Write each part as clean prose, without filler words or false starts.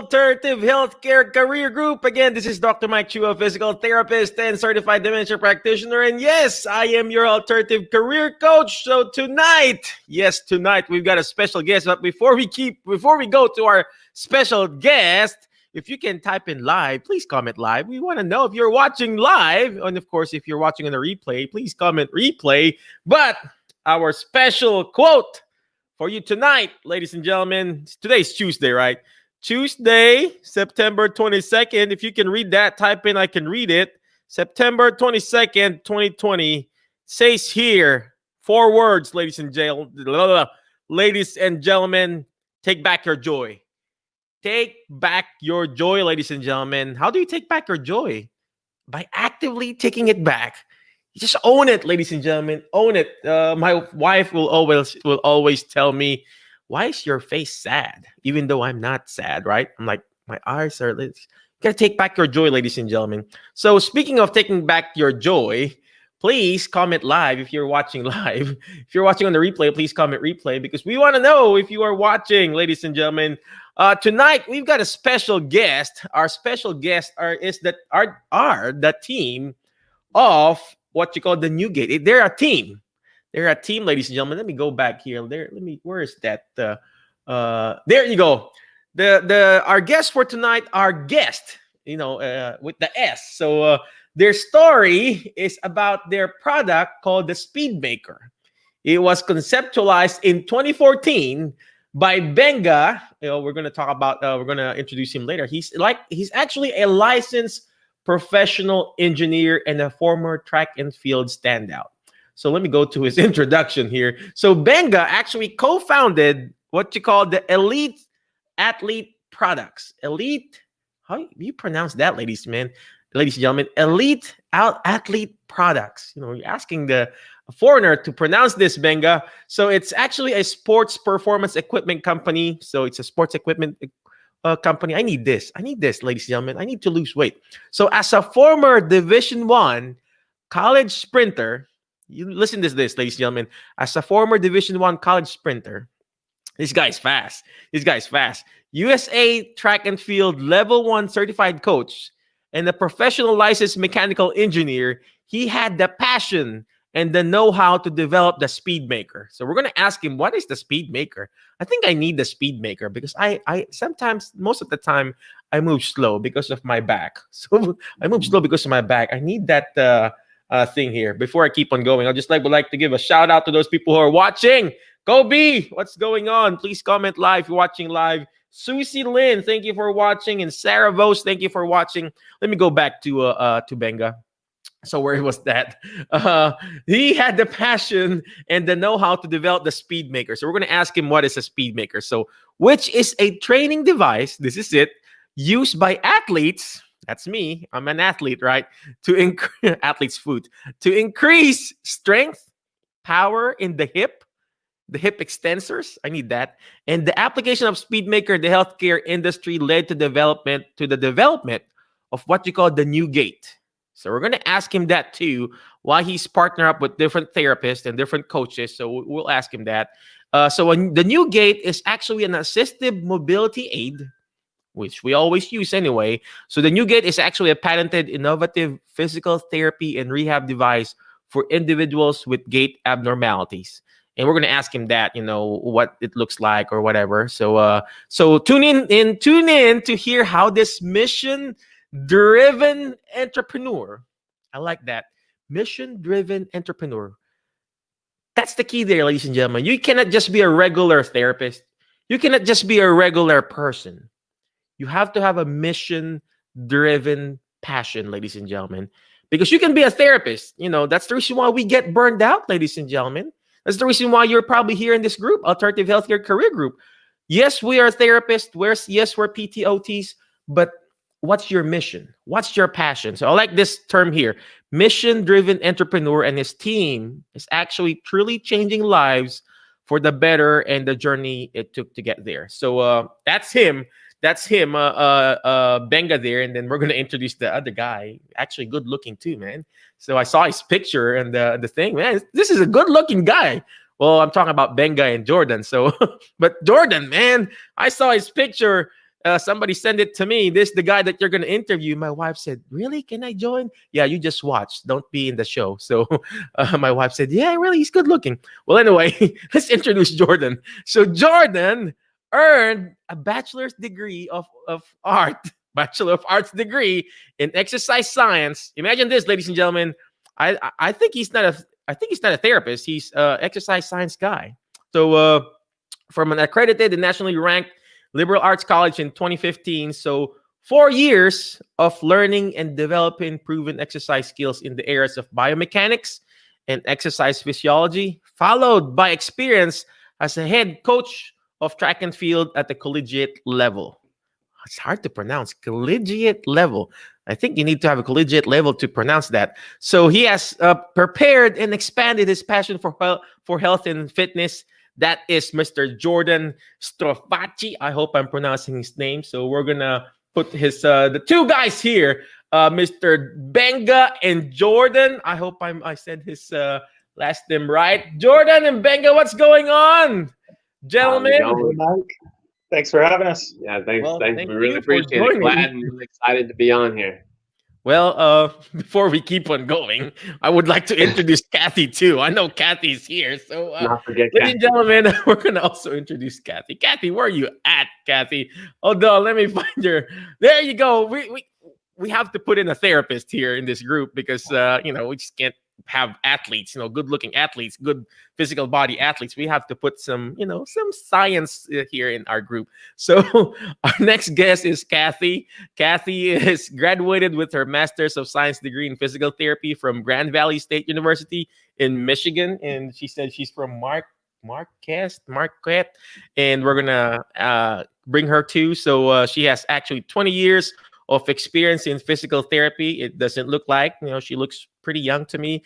Alternative Healthcare Career Group. Again, this is Dr. Mike Chu, a physical therapist and certified dementia practitioner. And yes, I am your alternative career coach. So tonight, we've got a special guest. But before we go to our special guest, if you can type in live, please comment live. We want to know if you're watching live. And of course, if you're watching on a replay, please comment replay. But our special quote for you tonight, ladies and gentlemen, today's Tuesday, right? Tuesday, September 22nd. If you can read that, type in, I can read it. September 22nd, 2020 says here, 4 words, ladies and gentlemen, take back your joy. Take back your joy, ladies and gentlemen. How do you take back your joy? By actively taking it back. You just own it, ladies and gentlemen. Own it. My wife will always tell me, why is your face sad? Even though I'm not sad, right? I'm like, my eyes are... You got to take back your joy, ladies and gentlemen. So speaking of taking back your joy, please comment live if you're watching live. If you're watching on the replay, please comment replay because we want to know if you are watching, ladies and gentlemen. Tonight, we've got a special guest. Our special guests are the team of what you call the NewGait. They're a team. They're a team, ladies and gentlemen. Let me go back here. Where is that? There you go. Our guest for tonight, with the S. So their story is about their product called the Speedmaker. It was conceptualized in 2014 by Benga. We're going to introduce him later. He's actually a licensed professional engineer and a former track and field standout. So let me go to his introduction here. So Benga actually co-founded what you call the Elite Athlete Products. Elite, how do you pronounce that, ladies and gentlemen? Elite Athlete Products. You're asking the foreigner to pronounce this, Benga. So it's actually a sports performance equipment company. So it's a sports equipment company. I need this, ladies and gentlemen. I need to lose weight. So as a former Division I college sprinter, you listen to this, ladies and gentlemen. As a former Division I college sprinter, this guy's fast. USA track and field level 1 certified coach and a professional licensed mechanical engineer, he had the passion and the know-how to develop the Speedmaker. So we're going to ask him, what is the Speedmaker? I think I need the Speedmaker because I sometimes, most of the time, I move slow because of my back. So I move slow because of my back. I need that thing here. Before I keep on going, I just would like to give a shout out to those people who are watching. Go B, what's going on? Please comment live if you're watching live. Susie Lynn, thank you for watching, and Sarah Vos, thank you for watching. Let me go back to Benga. So where was that? He had the passion and the know-how to develop the Speedmaker. So we're going to ask him what is a Speedmaker. So which is a training device, this is it, used by athletes. That's me. I'm an athlete, right? Athlete's foot. To increase strength, power in the hip extensors. I need that. And the application of Speedmaker in the healthcare industry led to the development of what you call the NewGait. So we're going to ask him that too, why he's partnered up with different therapists and different coaches. So we'll ask him that. So the NewGait is actually an assistive mobility aid, which we always use anyway. So the NewGait is actually a patented, innovative physical therapy and rehab device for individuals with gait abnormalities. And we're going to ask him that, what it looks like or whatever. So tune in to hear how this mission-driven entrepreneur, I like that, mission-driven entrepreneur. That's the key there, ladies and gentlemen. You cannot just be a regular therapist. You cannot just be a regular person. You have to have a mission-driven passion, ladies and gentlemen. Because you can be a therapist. That's the reason why we get burned out, ladies and gentlemen. That's the reason why you're probably here in this group, Alternative Healthcare Career Group. Yes, we are therapists. Yes, we're PTOTs. But what's your mission? What's your passion? So I like this term here. Mission-driven entrepreneur, and his team is actually truly changing lives for the better and the journey it took to get there. So that's him. That's him, Benga there. And then we're going to introduce the other guy. Actually good looking too, man. So I saw his picture and the thing, man, this is a good looking guy. Well, I'm talking about Benga and Jordan. So, but Jordan, man, I saw his picture. somebody sent it to me. This the guy that you're gonna interview. My wife said, "Really? Can I join?" Yeah, you just watch. Don't be in the show. So my wife said, "Yeah, really, he's good looking." Well, anyway, let's introduce Jordan. So Jordan earned a bachelor's degree of art, bachelor of arts degree in exercise science. Imagine this, ladies and gentlemen. I think he's not a therapist. He's a exercise science guy. So from an accredited and nationally ranked liberal arts college in 2015. So 4 years of learning and developing proven exercise skills in the areas of biomechanics and exercise physiology, followed by experience as a head coach of track and field at the collegiate level. It's hard to pronounce, collegiate level. I think you need to have a collegiate level to pronounce that. So he has prepared and expanded his passion for health and fitness. That is Mr. Jordan Strofacci. I hope I'm pronouncing his name. So we're gonna put his the two guys here, Mr. Benga and Jordan. I hope I said his last name right. Jordan and Benga, what's going on, gentlemen? Hey, Mike. Thanks for having us. Yeah, thanks. Well, thanks. thank We really you for appreciate it. joining. Glad and really excited to be on here. Well, before we keep on going, I would like to introduce Kathy too. I know Kathy's here, so Not forget ladies and Kathy. gentlemen, we're gonna also introduce Kathy. Kathy, where are you at, Kathy? Hold on, let me find her. There you go. We have to put in a therapist here in this group because we just can't have athletes, good looking athletes, good physical body athletes. We have to put some science here in our group. So our next guest is Kathy. Kathy is graduated with her Master's of Science degree in physical therapy from Grand Valley State University in Michigan, and she said she's from Marquette, and we're gonna bring her too. So she has actually 20 years of experience in physical therapy. It doesn't look like, she looks pretty young to me.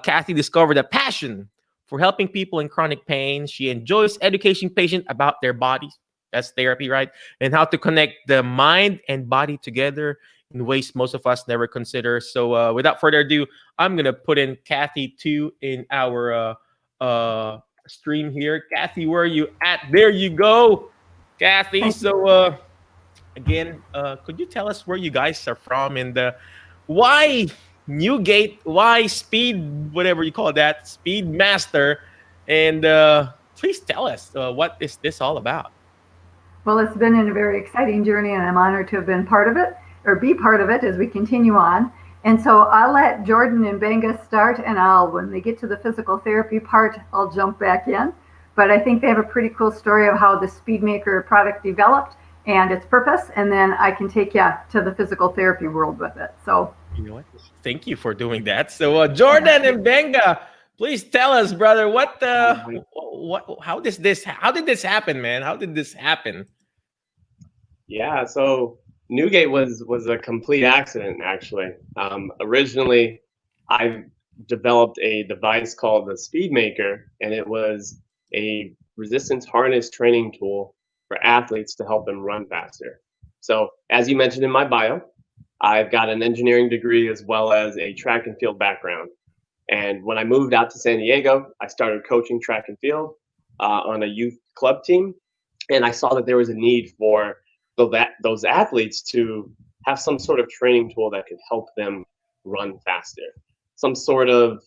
Kathy discovered a passion for helping people in chronic pain. She enjoys educating patients about their bodies. That's therapy, right? And how to connect the mind and body together in ways most of us never consider. So without further ado, I'm going to put in Kathy too in our stream here. Kathy, where are you at? There you go, Kathy. So again, could you tell us where you guys are from and why NewGait, why Speed, whatever you call that, Speed Master, and please tell us what is this all about? Well, it's been a very exciting journey, and I'm honored to have been part of it, or be part of it as we continue on. And so I'll let Jordan and Benga start, and when they get to the physical therapy part, I'll jump back in. But I think they have a pretty cool story of how the Speedmaker product developed and its purpose, and then I can take you to the physical therapy world with it. So, you know what? Thank you for doing that. So, Jordan and Benga, please tell us, brother, how did this happen, man? How did this happen? Yeah, so NewGait was a complete accident, actually. Originally, I developed a device called the Speedmaker, and it was a resistance harness training tool for athletes to help them run faster. So as you mentioned in my bio, I've got an engineering degree as well as a track and field background. And when I moved out to San Diego, I started coaching track and field on a youth club team. And I saw that there was a need for those athletes to have some sort of training tool that could help them run faster. Some sort of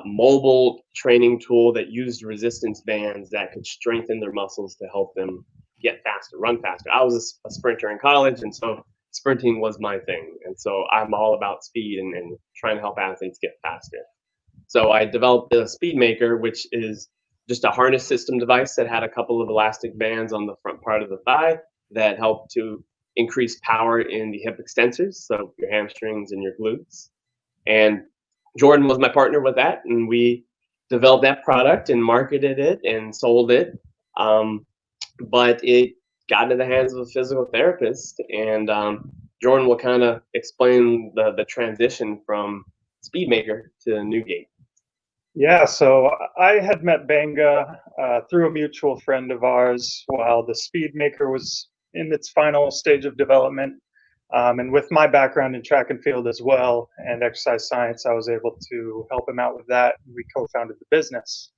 mobile training tool that used resistance bands that could strengthen their muscles to help them get faster, run faster. I was a sprinter in college, and so sprinting was my thing. And so I'm all about speed and trying to help athletes get faster. So I developed the Speedmaker, which is just a harness system device that had a couple of elastic bands on the front part of the thigh that helped to increase power in the hip extensors, so your hamstrings and your glutes. And Jordan was my partner with that, and we developed that product and marketed it and sold it. But it got into the hands of a physical therapist, and Jordan will kind of explain the transition from Speedmaker to NewGait. Yeah, so I had met Benga through a mutual friend of ours while the Speedmaker was in its final stage of development. And with my background in track and field as well and exercise science, I was able to help him out with that. We co-founded the business.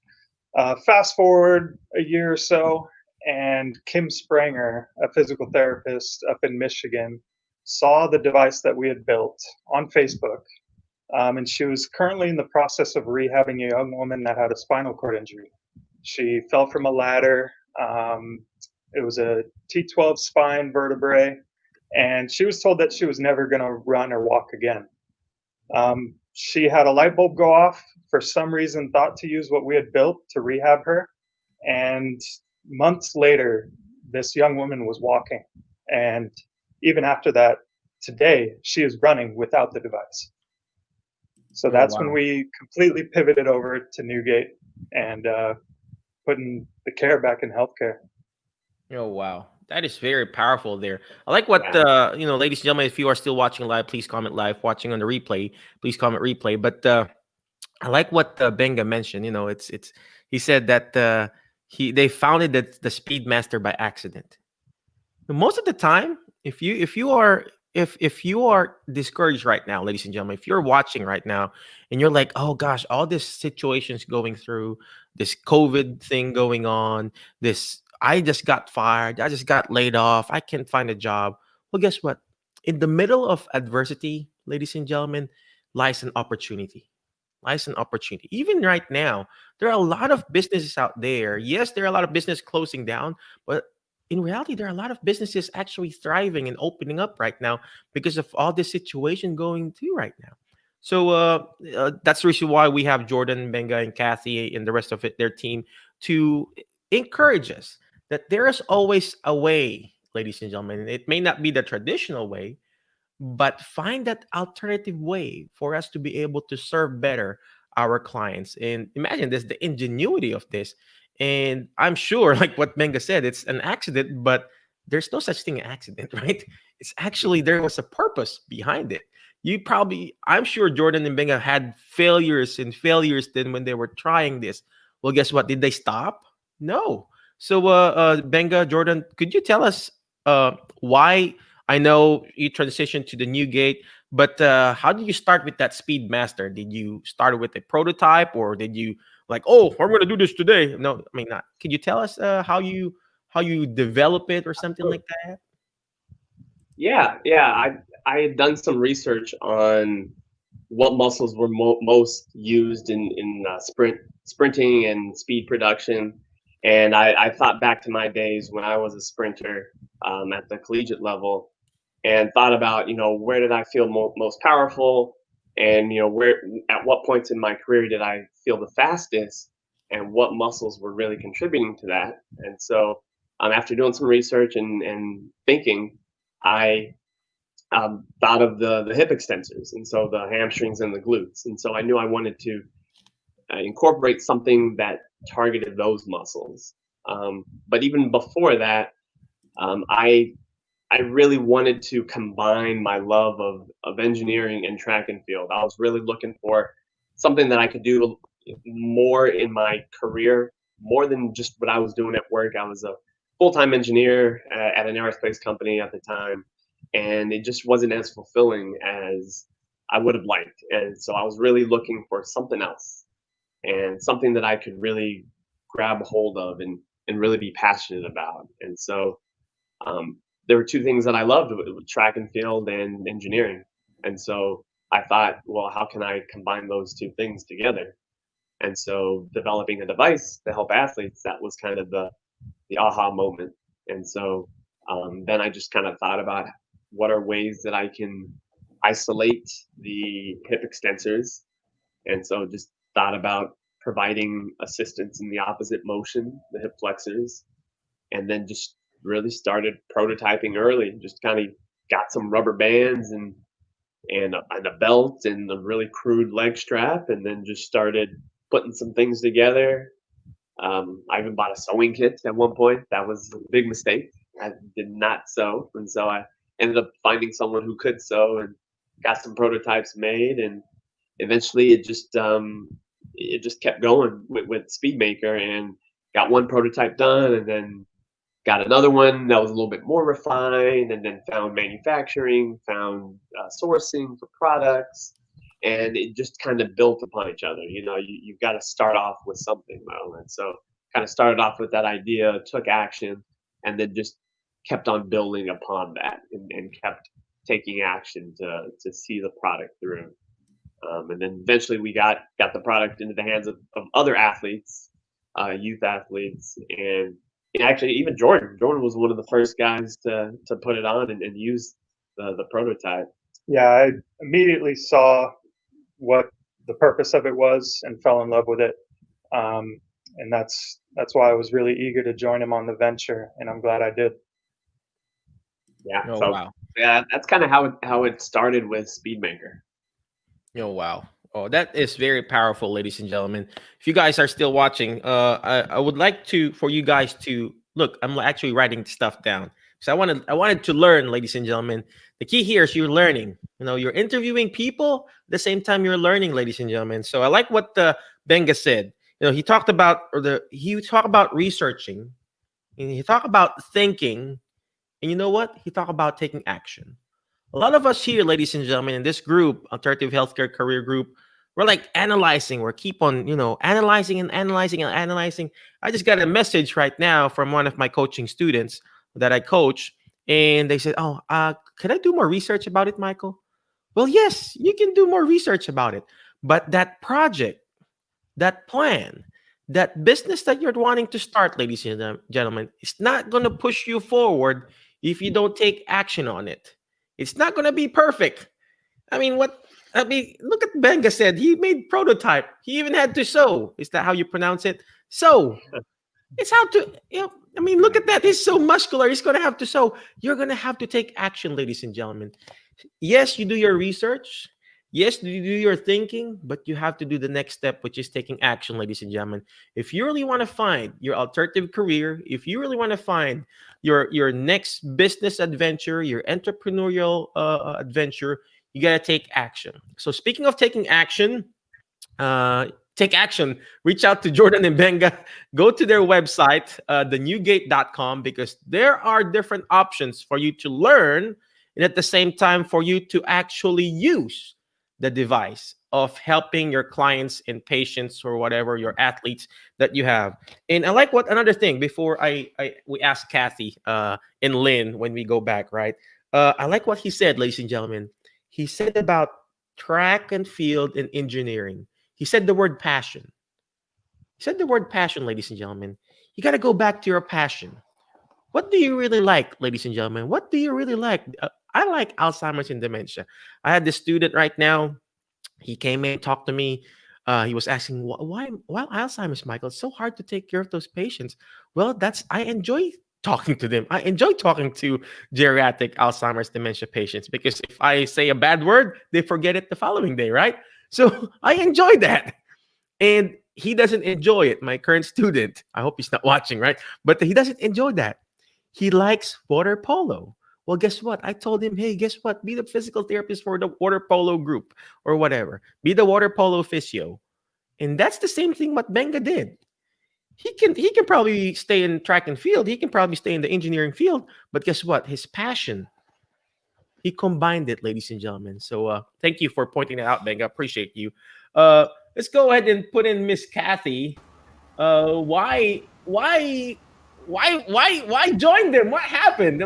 Fast forward a year or so, and Kim Spranger, a physical therapist up in Michigan, saw the device that we had built on Facebook. And she was currently in the process of rehabbing a young woman that had a spinal cord injury. She fell from a ladder. It was a T12 spine vertebrae, and she was told that she was never going to run or walk again. She had a light bulb go off, for some reason thought to use what we had built to rehab her, and months later, this young woman was walking. And even after that, today, she is running without the device. So that's when we completely pivoted over to NewGait and putting the care back in healthcare. Oh, wow. That is very powerful there. I like what, ladies and gentlemen, if you are still watching live, please comment live. Watching on the replay, please comment replay. But I like what Benga mentioned. He said that they founded the Speedmaster by accident. Most of the time, if you are discouraged right now, ladies and gentlemen, if you're watching right now and you're like, oh gosh, all this situations going through, this COVID thing going on, I just got fired, I just got laid off, I can't find a job. Well, guess what? In the middle of adversity, ladies and gentlemen, lies an opportunity. Lies an opportunity. Even right now, there are a lot of businesses out there. Yes, there are a lot of business closing down, but in reality, there are a lot of businesses actually thriving and opening up right now because of all this situation going through right now. So that's the reason why we have Jordan, Benga, and Kathy and the rest of their team to encourage us that there is always a way, ladies and gentlemen. It may not be the traditional way, but find that alternative way for us to be able to serve better our clients. And imagine this, the ingenuity of this. And I'm sure, like what Benga said, it's an accident, but there's no such thing as accident, right? It's actually, there was a purpose behind it. I'm sure Jordan and Benga had failures and failures then when they were trying this. Well, guess what? Did they stop? No. So, Benga, Jordan, could you tell us why? I know you transitioned to the NewGait, but how did you start with that Speedmaster? Did you start with a prototype, or did you like, oh, we're going to do this today? No, I mean not. Can you tell us how you develop it or something like that? Yeah. I had done some research on what muscles were most used in sprinting and speed production. And I thought back to my days when I was a sprinter at the collegiate level, and thought about, where did I feel most powerful, and at what points in my career did I feel the fastest, and what muscles were really contributing to that. And so after doing some research and thinking, I thought of the hip extensors, and so the hamstrings and the glutes. And so I knew I wanted to incorporate something that targeted those muscles. But even before that, I really wanted to combine my love of engineering and track and field. I was really looking for something that I could do more in my career, more than just what I was doing at work. I was a full-time engineer at an aerospace company at the time, and it just wasn't as fulfilling as I would have liked. And so I was really looking for something else, and something that I could really grab hold of and really be passionate about. And so there were two things that I loved, with track and field and engineering. And so I thought, well, how can I combine those two things together? And so developing a device to help athletes, that was kind of the aha moment. And so then I just kind of thought about what are ways that I can isolate the hip extensors. And so just thought about providing assistance in the opposite motion, the hip flexors, and then just really started prototyping early. Just kind of got some rubber bands and a belt and a really crude leg strap, and then just started putting some things together. I even bought a sewing kit at one point. That was a big mistake. I did not sew, and so I ended up finding someone who could sew and got some prototypes made. And eventually, it just kept going with Speedmaker, and got one prototype done, and then got another one that was a little bit more refined, and then found manufacturing, found sourcing for products, and it just kind of built upon each other. You've got to start off with something, though. And so kind of started off with that idea, took action, and then just kept on building upon that and kept taking action to see the product through. And then eventually we got the product into the hands of other athletes, youth athletes, and actually even Jordan. Jordan was one of the first guys to put it on and use the prototype. Yeah, I immediately saw what the purpose of it was and fell in love with it. And that's why I was really eager to join him on the venture, and I'm glad I did. Yeah. Oh, So wow. yeah, that's kind of how it started with Speedmaker. Oh, wow. Oh, that is very powerful, ladies and gentlemen. If you guys are still watching, I would like for you guys to look. I'm actually writing stuff down because I wanted to learn, ladies and gentlemen. The key here is you're learning. You're interviewing people at the same time you're learning, ladies and gentlemen. So I like what Benga said. He talked about researching, and he talked about thinking, and you know what? He talked about taking action. A lot of us here, ladies and gentlemen, in this group, Alternative Healthcare Career Group, we're like analyzing. We're keep on, analyzing and analyzing and analyzing. I just got a message right now from one of my coaching students that I coach, and they said, "Oh, could I do more research about it, Michael?" Well, yes, you can do more research about it, but that project, that plan, that business that you're wanting to start, ladies and gentlemen, it's not going to push you forward if you don't take action on it. It's not going to be perfect. Look at Benga said. He made prototype. He even had to sew. Is that how you pronounce it? Sew. It's how to, look at that. He's so muscular. He's going to have to sew. You're going to have to take action, ladies and gentlemen. Yes, you do your research. Yes, you do your thinking, but you have to do the next step, which is taking action, ladies and gentlemen. If you really want to find your alternative career, if you really want to find your next business adventure, your entrepreneurial adventure, you got to take action. So speaking of taking action, take action. Reach out to Jordan and Benga. Go to their website, thenewgate.com, because there are different options for you to learn and at the same time for you to actually use the device of helping your clients and patients or whatever your athletes that you have. And I like what another thing before we ask Kathy and Lynn when we go back, right? I like what he said, ladies and gentlemen. He said about track and field and engineering. He said the word passion. He said the word passion, ladies and gentlemen. You got to go back to your passion. What do you really like, ladies and gentlemen? What do you really like? I like Alzheimer's and dementia. I had this student right now. He came in, talked to me. He was asking, why Alzheimer's, Michael? It's so hard to take care of those patients. Well, I enjoy talking to them. I enjoy talking to geriatric Alzheimer's dementia patients because if I say a bad word, they forget it the following day, right? So I enjoy that. And he doesn't enjoy it, my current student. I hope he's not watching, right? But he doesn't enjoy that. He likes water polo. Well, guess what? I told him, hey, guess what? Be the physical therapist for the water polo group or whatever. Be the water polo physio. And that's the same thing what Benga did. He can probably stay in track and field. He can probably stay in the engineering field. But guess what? His passion, he combined it, ladies and gentlemen. So thank you for pointing that out, Benga. Appreciate you. Let's go ahead and put in Miss Kathy. Why join them? What happened?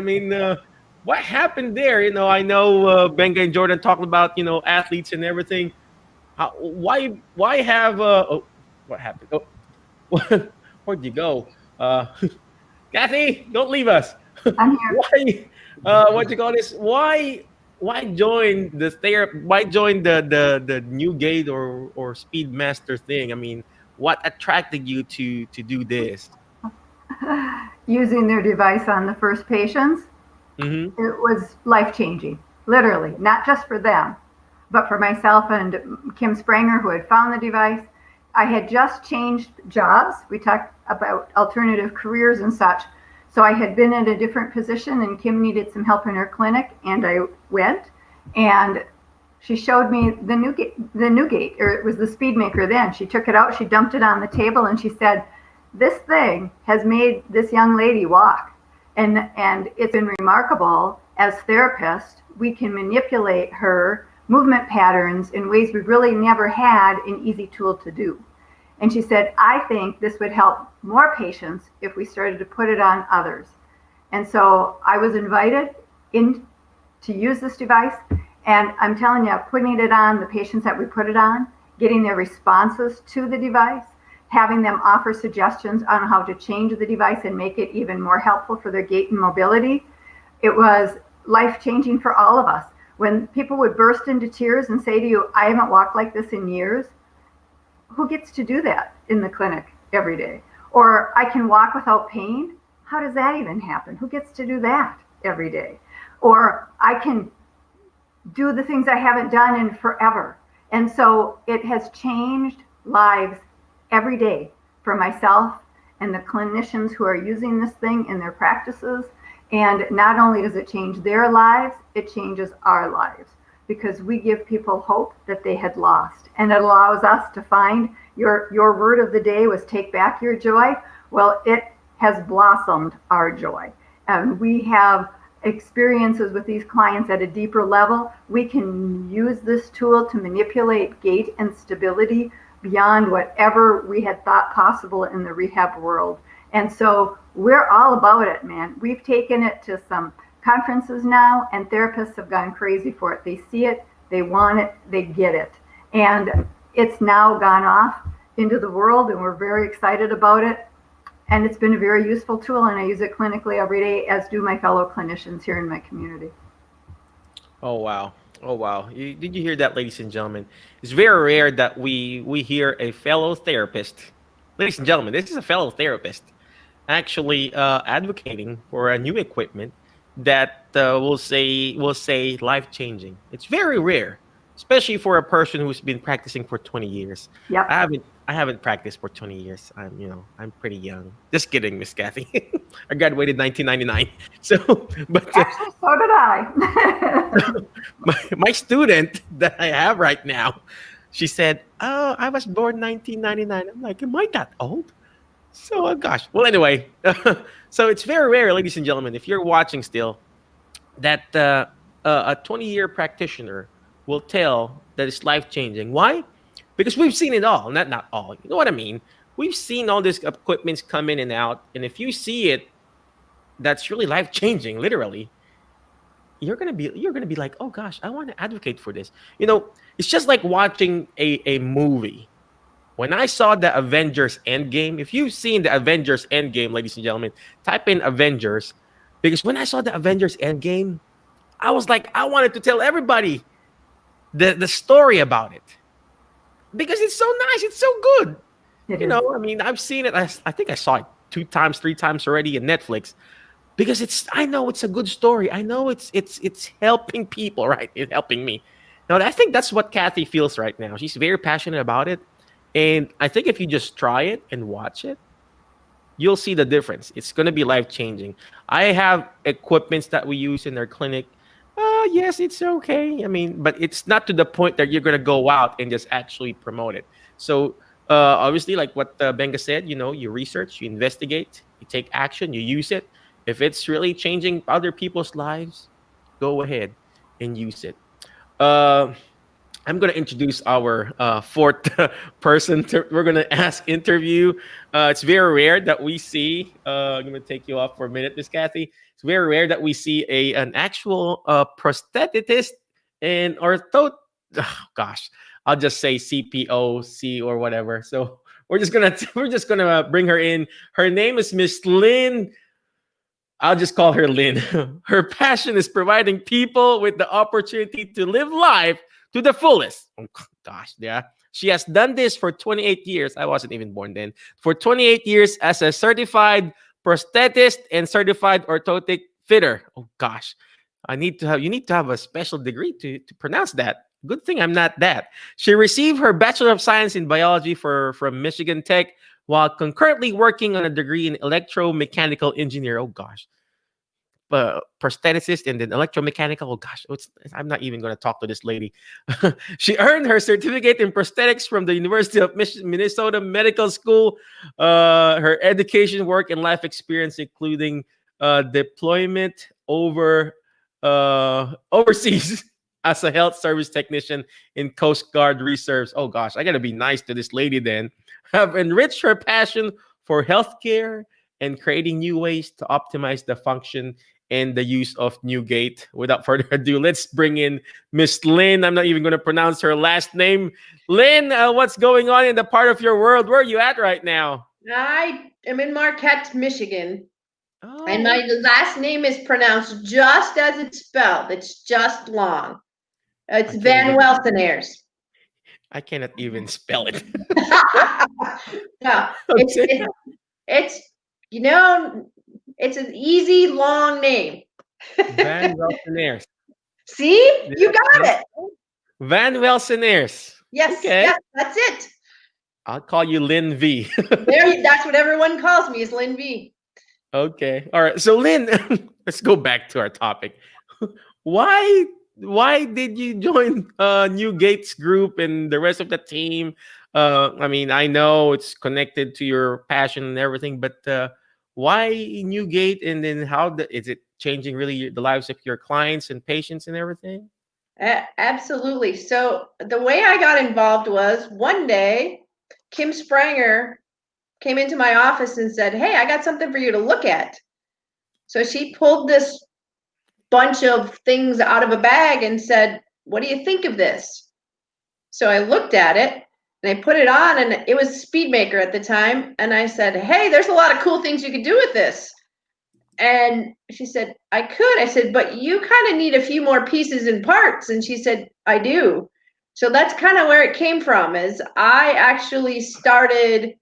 What happened there? I know Benga and Jordan talked about athletes and everything. Why have what happened? Oh, where'd you go? Kathy, don't leave us. I'm here. What you call this? Why join the therapy? Why join the NewGait or Speedmaster thing? What attracted you to do this? Using their device on the first patients, It was life-changing, literally, not just for them, but for myself and Kim Spranger, who had found the device. I had just changed jobs. We talked about alternative careers and such. So I had been in a different position and Kim needed some help in her clinic, and I went and she showed me the NewGait, or it was the Speedmaker then. She took it out, she dumped it on the table, and she said, "This thing has made this young lady walk." And it's been remarkable. As therapists, we can manipulate her movement patterns in ways we've really never had an easy tool to do. And she said, I think this would help more patients if we started to put it on others. And so I was invited in to use this device. And I'm telling you, putting it on the patients that we put it on, getting their responses to the device, having them offer suggestions on how to change the device and make it even more helpful for their gait and mobility. It was life-changing for all of us. When people would burst into tears and say to you, I haven't walked like this in years, who gets to do that in the clinic every day? Or I can walk without pain. How does that even happen? Who gets to do that every day? Or I can do the things I haven't done in forever. And so it has changed lives every day for myself and the clinicians who are using this thing in their practices. And not only does it change their lives, it changes our lives, because we give people hope that they had lost. And it allows us to find your word of the day was take back your joy. Well, it has blossomed our joy. And we have experiences with these clients at a deeper level. We can use this tool to manipulate gait and stability beyond whatever we had thought possible in the rehab world. And so we're all about it, man. We've taken it to some conferences now, and therapists have gone crazy for it. They see it, they want it, they get it. And it's now gone off into the world, and we're very excited about it. And it's been a very useful tool, and I use it clinically every day, as do my fellow clinicians here in my community. Oh, wow. Oh, wow. Did you hear that, ladies and gentlemen? It's very rare that we hear a fellow therapist. Ladies and gentlemen, this is a fellow therapist actually advocating for a new equipment that will say life-changing. It's very rare, especially for a person who's been practicing for 20 years. Yep. I haven't practiced for 20 years. I'm pretty young. Just kidding, Miss Kathy. I graduated 1999. So, but Actually, so did I. my student that I have right now, she said, "Oh, I was born 1999." I'm like, "Am I that old?" So, gosh. Well, anyway, so it's very rare, ladies and gentlemen, if you're watching still, that a 20-year practitioner will tell that it's life-changing. Why? Because we've seen it all. Not all. You know what I mean? We've seen all this equipments come in and out, and if you see it, that's really life-changing, literally. You're gonna be like, oh gosh, I want to advocate for this. It's just like watching a movie. When I saw the Avengers Endgame, if you've seen the Avengers Endgame, ladies and gentlemen, type in Avengers, because when I saw the Avengers Endgame, I was like, I wanted to tell everybody the story about it, because it's so nice, it's so good. I mean, I've seen it. I think I saw it 2 times, 3 times already in Netflix, because I know it's a good story. I know it's helping people, right? It's helping me. Now, I think that's what Kathy feels right now. She's very passionate about it. And I think if you just try it and watch it, you'll see the difference. It's going to be life-changing. I have equipments that we use in our clinic. Yes, it's okay. I mean, but it's not to the point that you're going to go out and just actually promote it. So obviously, like what Benga said, you research, you investigate, you take action, you use it. If it's really changing other people's lives, go ahead and use it. I'm going to introduce our 4th person we're going to interview. It's very rare that we see, I'm going to take you off for a minute, Miss Kathy. It's very rare that we see an actual prosthetist and I'll just say CPOC or whatever. So we're just gonna bring her in. Her name is Miss Lynn. I'll just call her Lynn. Her passion is providing people with the opportunity to live life to the fullest. Oh, gosh, yeah. She has done this for 28 years. I wasn't even born then. For 28 years as a certified prosthetist and certified orthotic fitter. Oh, gosh. You need to have a special degree to pronounce that. Good thing I'm not that. She received her Bachelor of Science in Biology from Michigan Tech, while concurrently working on a degree in electromechanical engineer. Oh, gosh. Prostheticist and then electromechanical. Oh, gosh. I'm not even going to talk to this lady. She earned her certificate in prosthetics from the University of Minnesota Medical School. Her education, work, and life experience, including deployment overseas. as a health service technician in Coast Guard reserves. Oh gosh, I gotta be nice to this lady then. Have enriched her passion for healthcare and creating new ways to optimize the function and the use of NewGait. Without further ado, let's bring in Miss Lynn. I'm not even going to pronounce her last name. Lynn, what's going on in the part of your world? Where are you at right now? I am in Marquette, Michigan. Oh, And my last name is pronounced just as it's spelled. It's just long. It's Van Welsenaers. I cannot even spell it. No, Okay. it's it's an easy long name. Van Welsenaers. See, you got it. Van Welsenaers. Yes, Okay. yes, that's it. I'll call you Lynn V. That's what everyone calls me, is Lynn V. Okay. All right. So Lynn, let's go back to our topic. Why did you join NewGate's group and the rest of the team? I mean, I know it's connected to your passion and everything, but why NewGate, and then is it changing really the lives of your clients and patients and everything? Absolutely. So the way I got involved was one day, Kim Spranger came into my office and said, "Hey, I got something for you to look at." So she pulled this bunch of things out of a bag and said, "What do you think of this?" So I looked at it and I put it on, and it was Speedmaker at the time. And I said, "Hey, there's a lot of cool things you could do with this." And she said, "I could." I said, "But you kind of need a few more pieces and parts." And she said, "I do." So that's kind of where it came from, is I actually started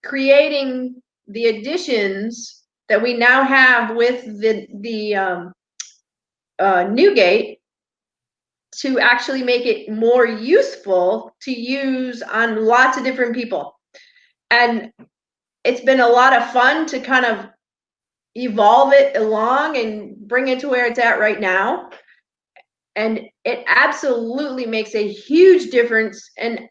creating the additions that we now have with the NewGate to actually make it more useful to use on lots of different people. And it's been a lot of fun to kind of evolve it along and bring it to where it's at right now. And it absolutely makes a huge difference in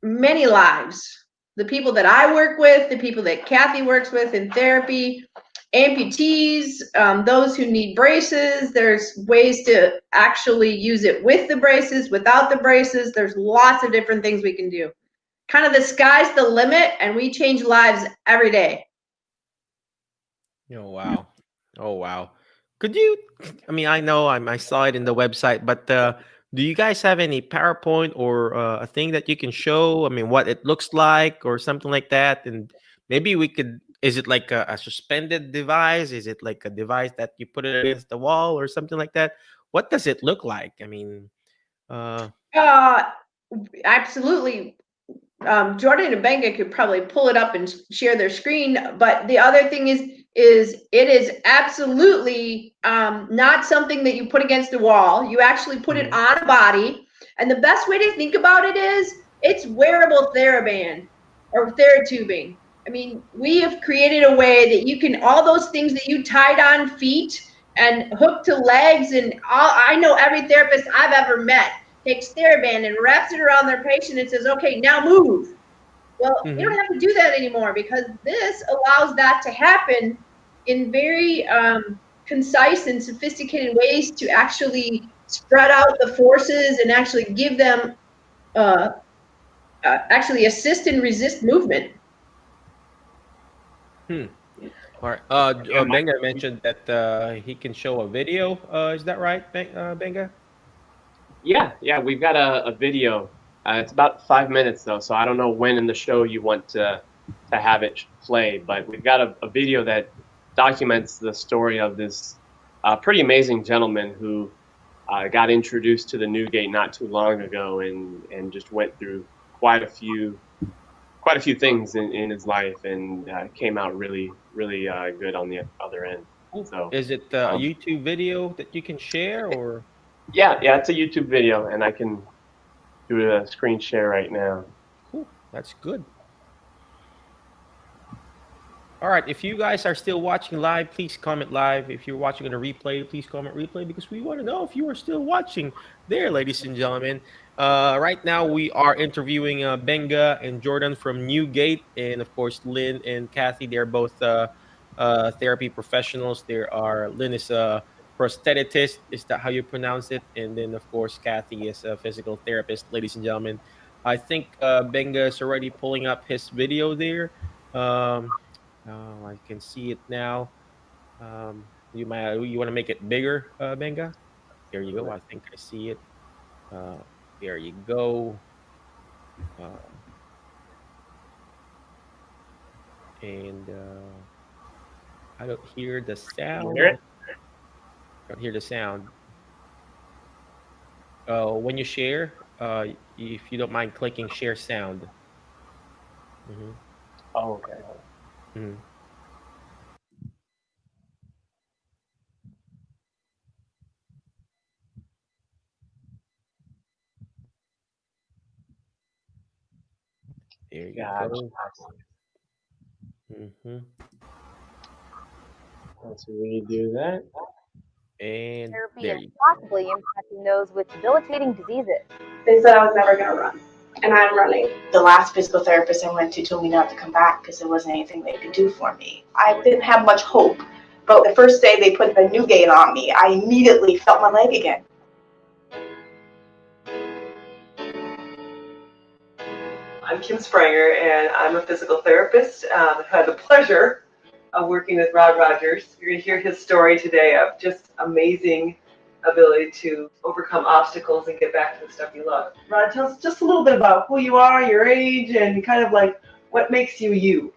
many lives. The people that I work with, the people that Kathy works with in therapy, amputees, those who need braces. There's ways to actually use it with the braces, without the braces. There's lots of different things we can do. Kind of the sky's the limit, and we change lives every day. Oh wow. Oh wow. Could you, I mean, I know I saw it in the website, but do you guys have any PowerPoint or a thing that you can show? I mean, what it looks like or something like that? And maybe we could, is it like a suspended device? Is it like a device that you put it against the wall or something like that? What does it look like? I mean, uh, Absolutely. Jordan and Benga could probably pull it up and share their screen. But the other thing is it is absolutely not something that you put against the wall. You actually put it on a body. And the best way to think about it is it's wearable TheraBand or TheraTubing. I mean, we have created a way that you can, all those things that you tied on feet and hooked to legs, and all, I know every therapist I've ever met takes TheraBand and wraps it around their patient and says, "Okay, now move." Well, you don't have to do that anymore, because this allows that to happen in very concise and sophisticated ways to actually spread out the forces and actually give them actually assist and resist movement. all right. Benga mentioned that he can show a video. Is that right, Benga? Yeah, we've got a video. It's about 5 minutes though, so I don't know when in the show you want to have it play, but we've got a video that documents the story of this pretty amazing gentleman who got introduced to the NewGate not too long ago, and just went through quite a few things in his life, and came out really good on the other end. So is it a YouTube video that you can share, or? Yeah, it's a YouTube video, and I can do a screen share right now. Cool, that's good. All right, if you guys are still watching live, please comment live. If you're watching on a replay, please comment replay, because we want to know if you are still watching there, ladies and gentlemen. Right now, we are interviewing Benga and Jordan from NewGate, and of course, Lynn and Kathy. They're both therapy professionals. Lynn is prosthetist. Is that how you pronounce it? And then, of course, Kathy is a physical therapist, ladies and gentlemen. I think Benga is already pulling up his video there. I can see it now. You want to make it bigger, Benga? There you go. I think I see it. Uh, there you go. Uh, and I don't hear the sound. Hear it? I don't hear the sound. When you share, if you don't mind clicking share sound. Hmm. Oh, okay. Hmm. There you Gotcha. go. Hmm. Let's redo that. And Therapy there and you possibly impacting those with debilitating diseases. They said I was never going to run, and I'm running. The last physical therapist I went to told me not to come back because there wasn't anything they could do for me. I didn't have much hope, but the first day they put the NewGait on me, I immediately felt my leg again. I'm Kim Spranger, and I'm a physical therapist. I've had the pleasure of working with Rod Rogers. You're going to hear his story today of just amazing ability to overcome obstacles and get back to the stuff you love. Rod, tell us just a little bit about who you are, your age, and kind of like what makes you you.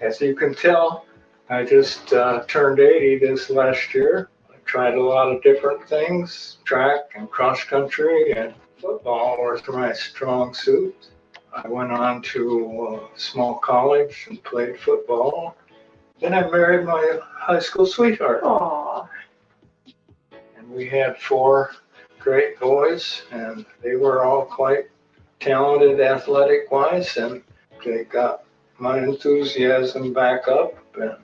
As you can tell, I just turned 80 this last year. I tried a lot of different things, track and cross country, and football was my strong suit. I went on to a small college and played football. Then I married my high school sweetheart. Aww. And we had 4 great boys, and they were all quite talented athletic-wise, and they got my enthusiasm back up, and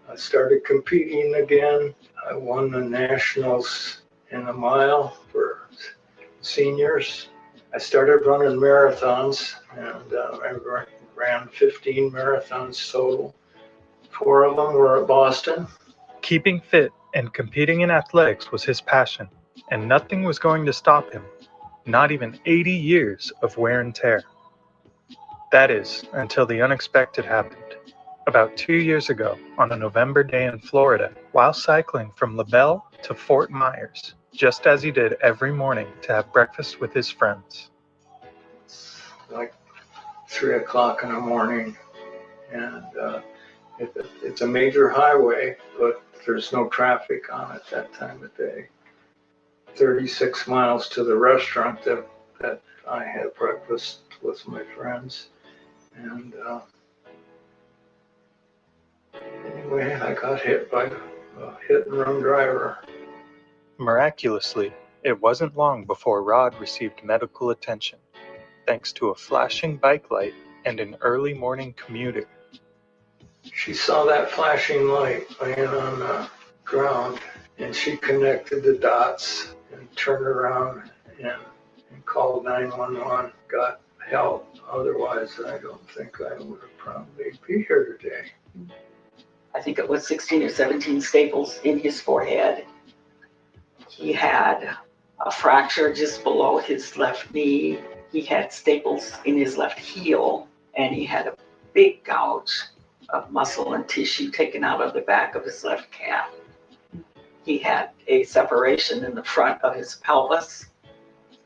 I started competing again. I won the nationals in a mile for seniors. I started running marathons, and I ran 15 marathons total. 4 of them were at Boston. Keeping fit and competing in athletics was his passion, and nothing was going to stop him, not even 80 years of wear and tear. That is, until the unexpected happened. About 2 years ago, on a November day in Florida, while cycling from LaBelle to Fort Myers, just as he did every morning to have breakfast with his friends. Like 3 o'clock in the morning, and it's a major highway, but there's no traffic on it that time of day. 36 miles to the restaurant that I had breakfast with my friends, and anyway, I got hit by a hit-and-run driver. Miraculously, it wasn't long before Rod received medical attention, thanks to a flashing bike light and an early morning commuter. She saw that flashing light laying on the ground, and she connected the dots and turned around and called 911, got help. Otherwise, I don't think I would have probably be here today. I think it was 16 or 17 staples in his forehead. He had a fracture just below his left knee. He had staples in his left heel, and he had a big gouge of muscle and tissue taken out of the back of his left calf. He had a separation in the front of his pelvis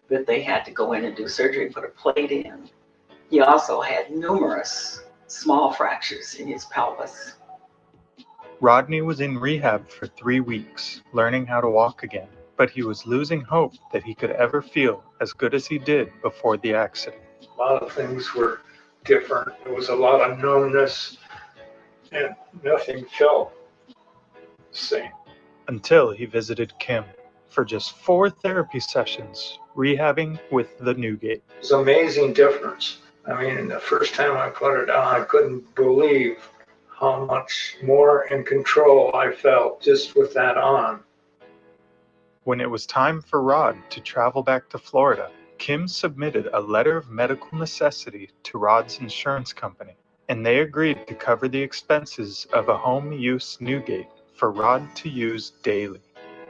that they had to go in and do surgery and put a plate in. He also had numerous small fractures in his pelvis. Rodney was in rehab for 3 weeks, learning how to walk again, but he was losing hope that he could ever feel as good as he did before the accident. A lot of things were different. There was a lot of numbness, and nothing felt the same. Until he visited Kim for just 4 therapy sessions, rehabbing with the NewGait. It was an amazing difference. I mean, the first time I put it on, I couldn't believe how much more in control I felt just with that on. When it was time for Rod to travel back to Florida, Kim submitted a letter of medical necessity to Rod's insurance company, and they agreed to cover the expenses of a home use NewGait for Rod to use daily.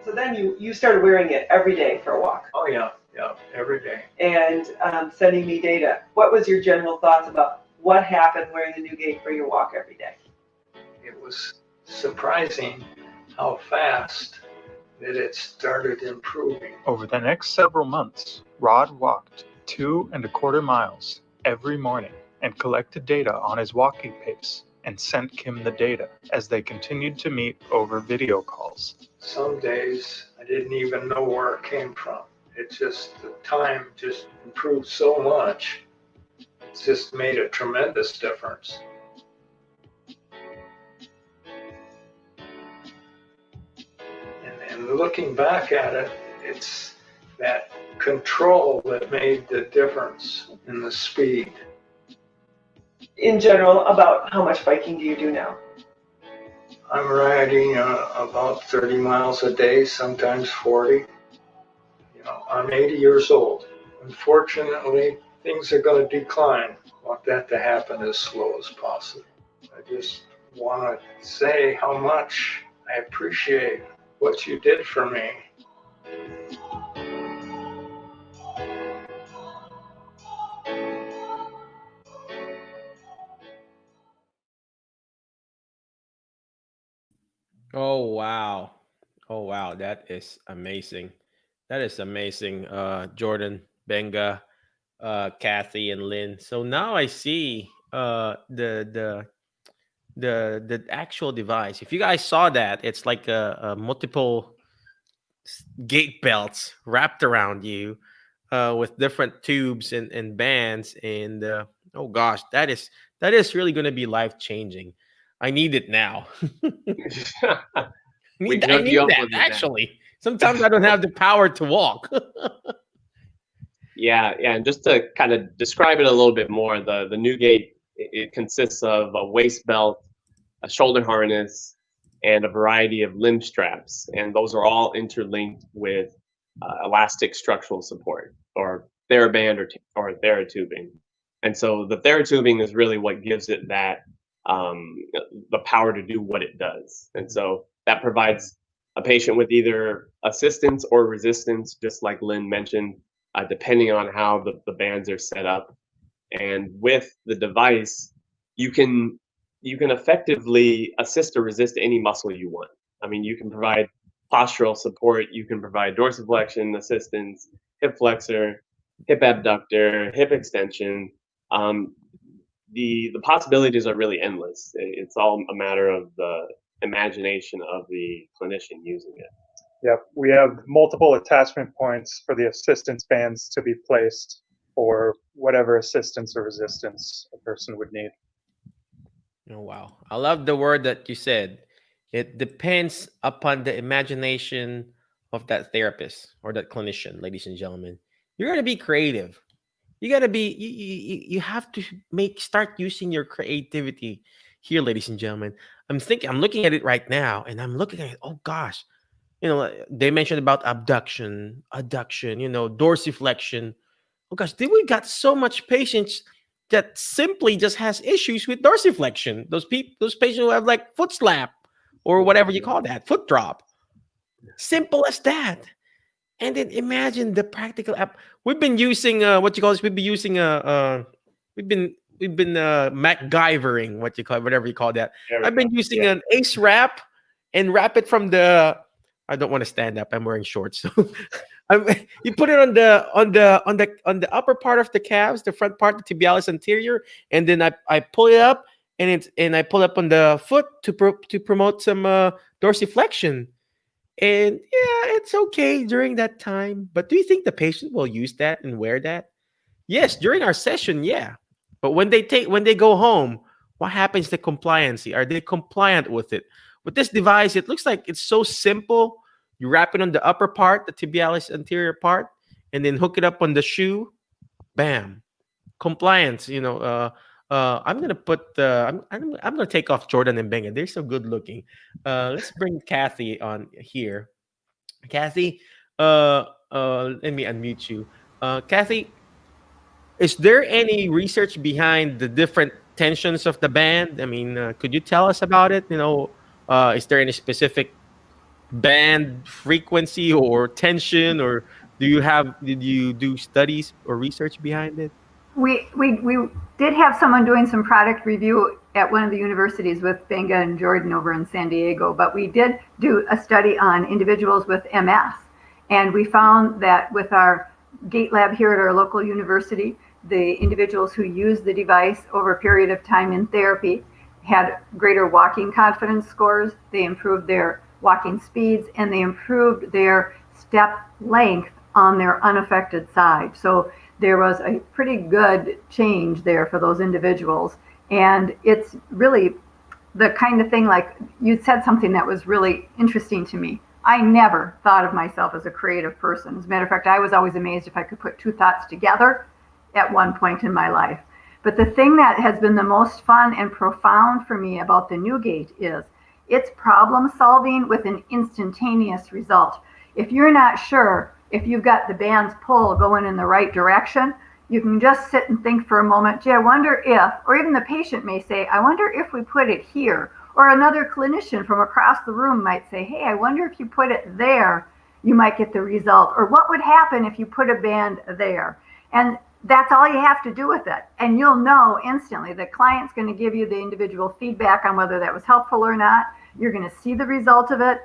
So then you started wearing it every day for a walk. Oh yeah, every day. And sending me data. What was your general thoughts about what happened wearing the NewGait for your walk every day? It was surprising how fast that it started improving. Over the next several months, Rod walked 2.25 miles every morning and collected data on his walking pace and sent Kim the data as they continued to meet over video calls. Some days I didn't even know where it came from. It just, the time just improved so much. It's just made a tremendous difference. And looking back at it, it's that control that made the difference in the speed. In general, about how much biking do you do now? I'm riding about 30 miles a day, sometimes 40. You know, I'm 80 years old. Unfortunately, things are going to decline. I want that to happen as slow as possible. I just want to say how much I appreciate what you did for me. Oh wow. Oh wow, that is amazing. That is amazing. Jordan, Benga, Kathy and Lynn. So now I see the actual device. If you guys saw that, it's like a multiple gate belts wrapped around you with different tubes and bands and oh gosh, that is really going to be life changing. I need it now. We can I hook need you up that with it now. actually. Sometimes I don't have the power to walk. Yeah, and just to kind of describe it a little bit more, the NewGait, it consists of a waist belt, a shoulder harness, and a variety of limb straps, and those are all interlinked with elastic structural support, or TheraBand or TheraTubing. And so the TheraTubing is really what gives it that the power to do what it does. And so that provides a patient with either assistance or resistance, just like Lynn mentioned, depending on how the bands are set up. And with the device, you can effectively assist or resist any muscle you want. I mean, you can provide postural support, you can provide dorsiflexion assistance, hip flexor, hip abductor, hip extension. The possibilities are really endless. It's all a matter of the imagination of the clinician using it. Yep, we have multiple attachment points for the assistance bands to be placed for whatever assistance or resistance a person would need. Oh wow. I love the word that you said. It depends upon the imagination of that therapist or that clinician, ladies and gentlemen. You're going to be creative. You got to be you have to start using your creativity here, ladies and gentlemen. I'm looking at it right now and I'm looking at it. Oh gosh. They mentioned about abduction, adduction, dorsiflexion. Oh gosh, did we got so much patients that simply just has issues with dorsiflexion? Those patients who have like foot slap or whatever you call that, foot drop. Simple as that. And then imagine the practical app. We've been using what you call this. We've been using we've been MacGyvering, what you call it, whatever you call that. I've been using an ace wrap and wrap it from the. I don't want to stand up. I'm wearing shorts. So you put it on the upper part of the calves, the front part, the tibialis anterior, and then I pull it up and I pull up on the foot to promote some dorsiflexion. And yeah, it's okay during that time. But do you think the patient will use that and wear that? Yes, during our session, yeah. But when they go home, what happens to compliancy? Are they compliant with it? With this device, it looks like it's so simple. You wrap it on the upper part, the tibialis anterior part, and then hook it up on the shoe. Bam, compliance. I'm gonna put I'm gonna take off Jordan and Benga. They're so good looking. Let's bring Kathy on here. Kathy, let me unmute you. Kathy, is there any research behind the different tensions of the band? I mean, could you tell us about it? Is there any specific band frequency or tension, or did you do studies or research behind it? We did have someone doing some product review at one of the universities with Benga and Jordan over in San Diego, but we did do a study on individuals with MS. And we found that with our gait lab here at our local university, the individuals who used the device over a period of time in therapy had greater walking confidence scores, they improved their walking speeds, and they improved their step length on their unaffected side. So there was a pretty good change there for those individuals. And it's really the kind of thing, like you said something that was really interesting to me. I never thought of myself as a creative person. As a matter of fact, I was always amazed if I could put two thoughts together at one point in my life. But the thing that has been the most fun and profound for me about the NewGait is it's problem solving with an instantaneous result. If you're not sure if you've got the band's pull going in the right direction, you can just sit and think for a moment, gee, I wonder if, or even the patient may say, I wonder if we put it here. Or another clinician from across the room might say, hey, I wonder if you put it there, you might get the result. Or what would happen if you put a band there? And that's all you have to do with it. And you'll know instantly. The client's going to give you the individual feedback on whether that was helpful or not. You're going to see the result of it.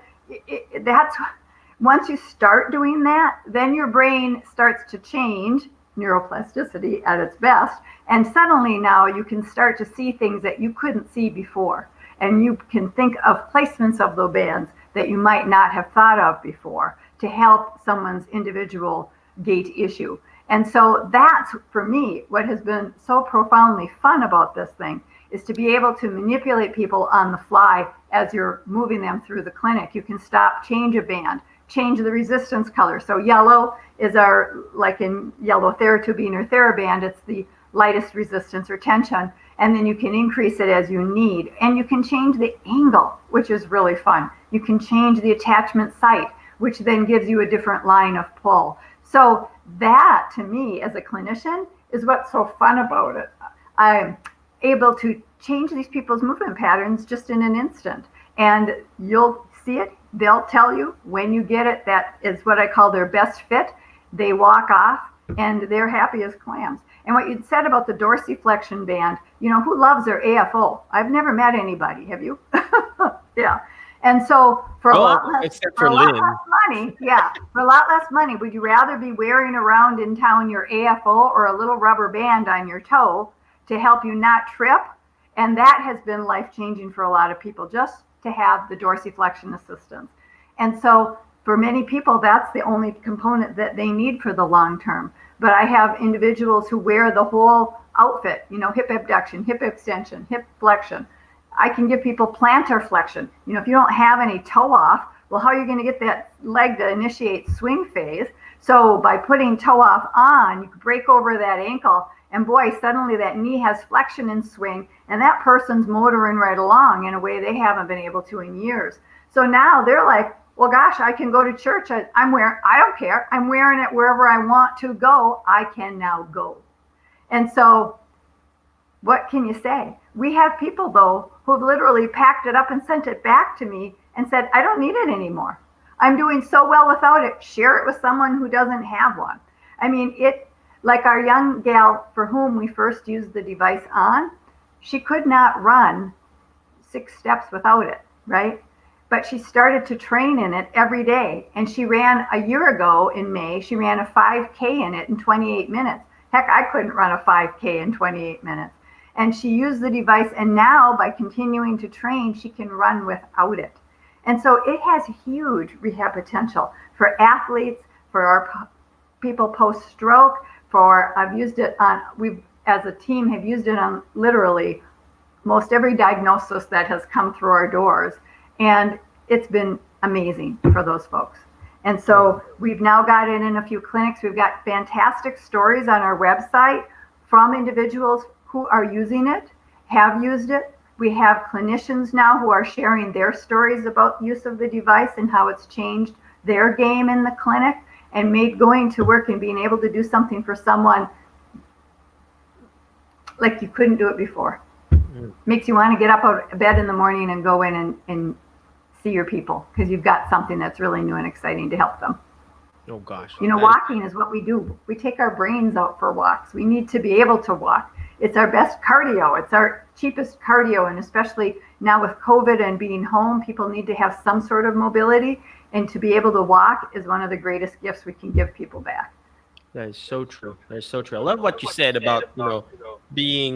Once you start doing that, then your brain starts to change, neuroplasticity at its best, and suddenly now you can start to see things that you couldn't see before. And you can think of placements of those bands that you might not have thought of before to help someone's individual gait issue. And so that's, for me, what has been so profoundly fun about this thing, is to be able to manipulate people on the fly as you're moving them through the clinic. You can stop, change a band, change the resistance color. So yellow is our, like in yellow Theratubine or Theraband, it's the lightest resistance or tension. And then you can increase it as you need. And you can change the angle, which is really fun. You can change the attachment site, which then gives you a different line of pull. So that, to me, as a clinician, is what's so fun about it. I'm able to change these people's movement patterns just in an instant. And you'll see it. They'll tell you when you get it. That is what I call their best fit. They walk off and they're happy as clams. And what you'd said about the dorsiflexion band, you know, who loves their AFO? I've never met anybody. Have you? Yeah. And so for a lot less money, yeah, for a lot less money, would you rather be wearing around in town your AFO or a little rubber band on your toe to help you not trip? And that has been life-changing for a lot of people, just to have the dorsiflexion assistance. And so for many people, that's the only component that they need for the long term. But I have individuals who wear the whole outfit, you know, hip abduction, hip extension, hip flexion. I can give people plantar flexion. You know, if you don't have any toe off, well, how are you going to get that leg to initiate swing phase? So by putting toe off on, you can break over that ankle, and boy, suddenly that knee has flexion and swing, and that person's motoring right along in a way they haven't been able to in years. So now they're like, well, gosh, I can go to church. I don't care. I'm wearing it wherever I want to go. I can now go. And so what can you say? We have people, though, who've literally packed it up and sent it back to me and said, I don't need it anymore. I'm doing so well without it. Share it with someone who doesn't have one. I mean, like our young gal for whom we first used the device on, she could not run 6 steps without it, right? But she started to train in it every day. And she ran a year ago in May, she ran a 5K in it in 28 minutes. Heck, I couldn't run a 5K in 28 minutes. And she used the device, and now by continuing to train, she can run without it. And so it has huge rehab potential for athletes, for our people post-stroke, I've used it on, we've as a team have used it on literally most every diagnosis that has come through our doors. And it's been amazing for those folks. And so we've now got it in a few clinics. We've got fantastic stories on our website from individuals who are using it, have used it. We have clinicians now who are sharing their stories about use of the device and how it's changed their game in the clinic and made going to work and being able to do something for someone like you couldn't do it before. Makes you want to get up out of bed in the morning and go in and see your people because you've got something that's really new and exciting to help them. Oh gosh. You know, walking is what we do. We take our brains out for walks. We need to be able to walk. It's our best cardio. It's our cheapest cardio. And especially now with COVID and being home, people need to have some sort of mobility. And to be able to walk is one of the greatest gifts we can give people back. That is so true. That is so true. I love what you said about, you know, being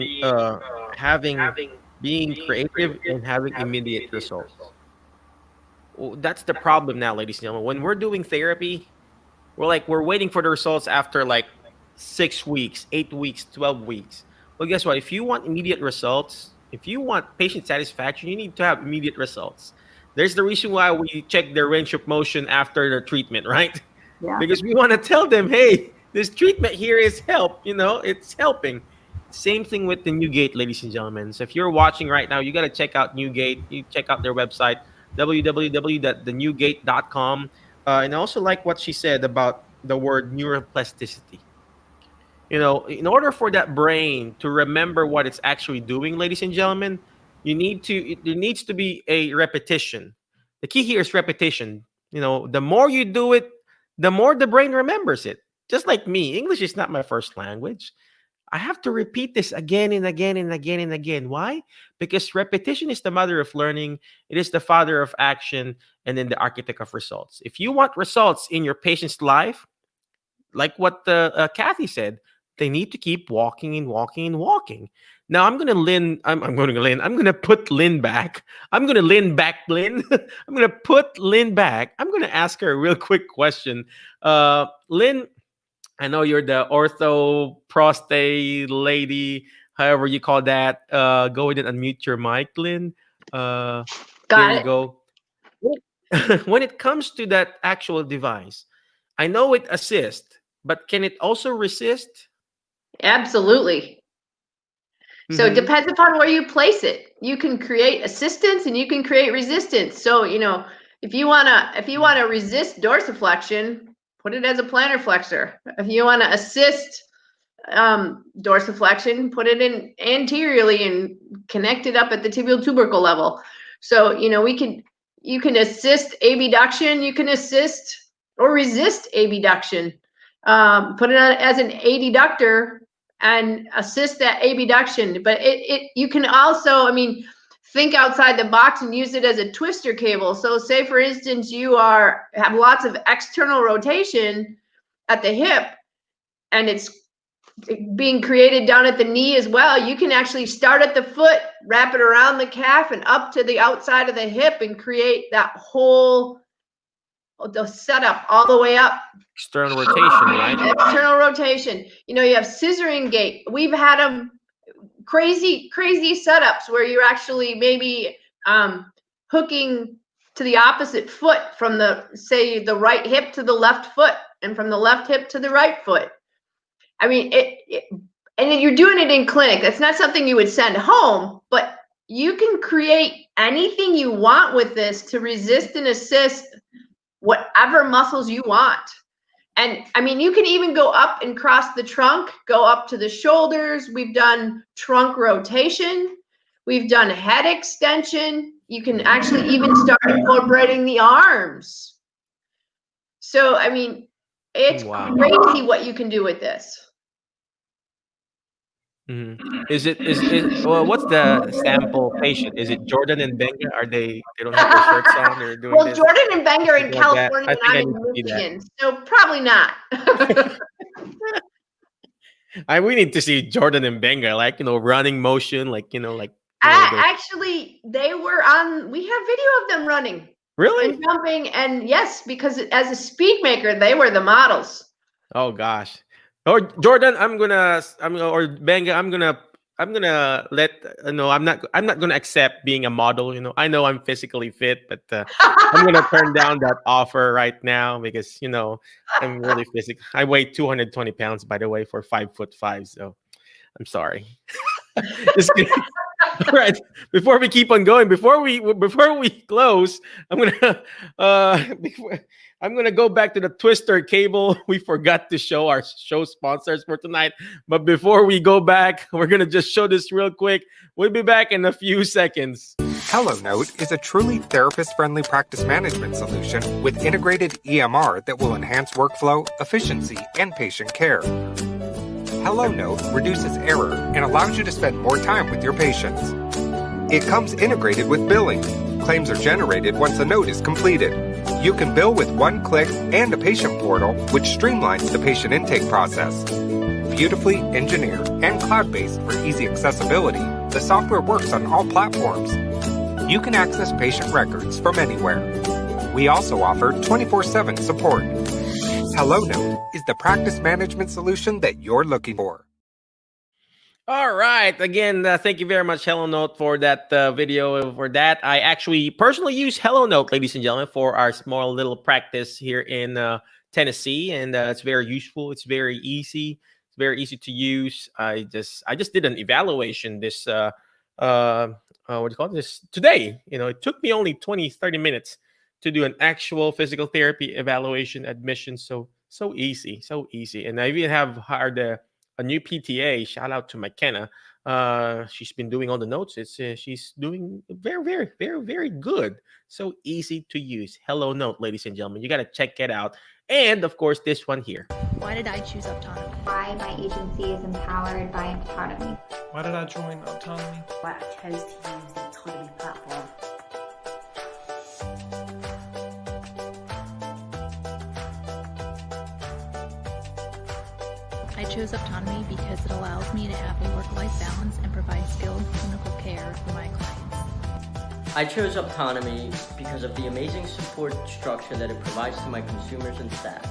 being creative and having immediate results. Well, that's the problem now, ladies and gentlemen. When we're doing therapy, we're waiting for the results after like 6 weeks, 8 weeks, 12 weeks. Well, guess what? If you want immediate results, if you want patient satisfaction, you need to have immediate results. There's the reason why we check their range of motion after the treatment, right? Yeah. Because we want to tell them, hey, this treatment here is help, you know, it's helping. Same thing with the NewGait, ladies and gentlemen. So if you're watching right now, you got to check out NewGait. You check out their website, www.thenewgait.com. And I also like what she said about the word neuroplasticity. You know, in order for that brain to remember what it's actually doing, ladies and gentlemen, there needs to be a repetition. The key here is repetition. You know, the more you do it, the more the brain remembers it. Just like me, English is not my first language. I have to repeat this again and again and again and again. Why? Because repetition is the mother of learning. It is the father of action, and then the architect of results. If you want results in your patient's life, like what Kathy said, they need to keep walking and walking and walking. Now I'm gonna put Lynn back. I'm gonna Lynn back Lynn. I'm gonna put Lynn back. I'm gonna ask her a real quick question. Lynn, I know you're the ortho prostate lady, however you call that. Go ahead and unmute your mic, Lynn. There you go. When it comes to that actual device, I know it assists, but can it also resist? Absolutely. So it depends upon where you place it. You can create assistance and you can create resistance. So, you know, if you wanna resist dorsiflexion, put it as a plantar flexor. If you want to assist dorsiflexion, put it in anteriorly and connect it up at the tibial tubercle level. So, you know, you can assist abduction, you can assist or resist abduction. Put it on as an adductor and assist that abduction. But you can also, I mean, think outside the box and use it as a twister cable. So say, for instance, you have lots of external rotation at the hip and it's being created down at the knee as well. You can actually start at the foot, wrap it around the calf and up to the outside of the hip and create that whole the setup all the way up. External rotation, right? External rotation. You know, you have scissoring gait. We've had them crazy setups where you're actually maybe hooking to the opposite foot from the right hip to the left foot and from the left hip to the right foot. I mean, and you're doing it in clinic. That's not something you would send home, but you can create anything you want with this to resist and assist whatever muscles you want. And I mean, you can even go up and cross the trunk, go up to the shoulders. We've done trunk rotation. We've done head extension. You can actually even start incorporating the arms. So, I mean, it's crazy what you can do with this. Is it well, what's the sample patient? Is it Jordan and Benga? They don't have their shirts on? They're doing Well, this? Jordan and Benga are in Like California that. and I'm in Michigan, so probably not. We need to see Jordan and Benga, like, you know, running motion, like, you know, like. Actually, they were on. We have video of them running. Really? And jumping, and yes, because as a speed maker, they were the models. Oh gosh. Or Jordan, or Benga, I'm gonna let I'm not gonna accept being a model. You know, I know I'm physically fit, but I'm gonna turn down that offer right now because, you know, I'm really physical. I weigh 220 pounds, by the way, for 5'5". So I'm sorry. Just kidding. All right. Before we keep on going, before we close, I'm gonna go back to the twister cable. We forgot to show our show sponsors for tonight, but before we go back, we're gonna just show this real quick. We'll be back in a few seconds. HelloNote is a truly therapist-friendly practice management solution with integrated EMR that will enhance workflow, efficiency, and patient care. HelloNote reduces error and allows you to spend more time with your patients. It comes integrated with billing. Claims are generated once a note is completed. You can bill with one click and a patient portal, which streamlines the patient intake process. Beautifully engineered and cloud-based for easy accessibility, the software works on all platforms. You can access patient records from anywhere. We also offer 24/7 support. HelloNote is the practice management solution that you're looking for. All right. Again, thank you very much, HelloNote, for that video. For that, I actually personally use HelloNote, ladies and gentlemen, for our small little practice here in Tennessee, and it's very useful. It's very easy. It's very easy to use. I just did an evaluation this what do you call this today. It took me only 20-30 minutes to do an actual physical therapy evaluation admission. So easy, so easy. And I even have hired a new PTA. Shout out to McKenna. She's been doing all the notes. She's doing very, very, very, very good. So easy to use. HelloNote, ladies and gentlemen. You got to check it out. And of course, this one here. Why did I choose autonomy? Why my agency is empowered by autonomy. Why did I join autonomy? Why I chose to use the autonomy platform. I chose autonomy because it allows me to have a work-life balance and provide skilled clinical care for my clients. I chose autonomy because of the amazing support structure that it provides to my consumers and staff.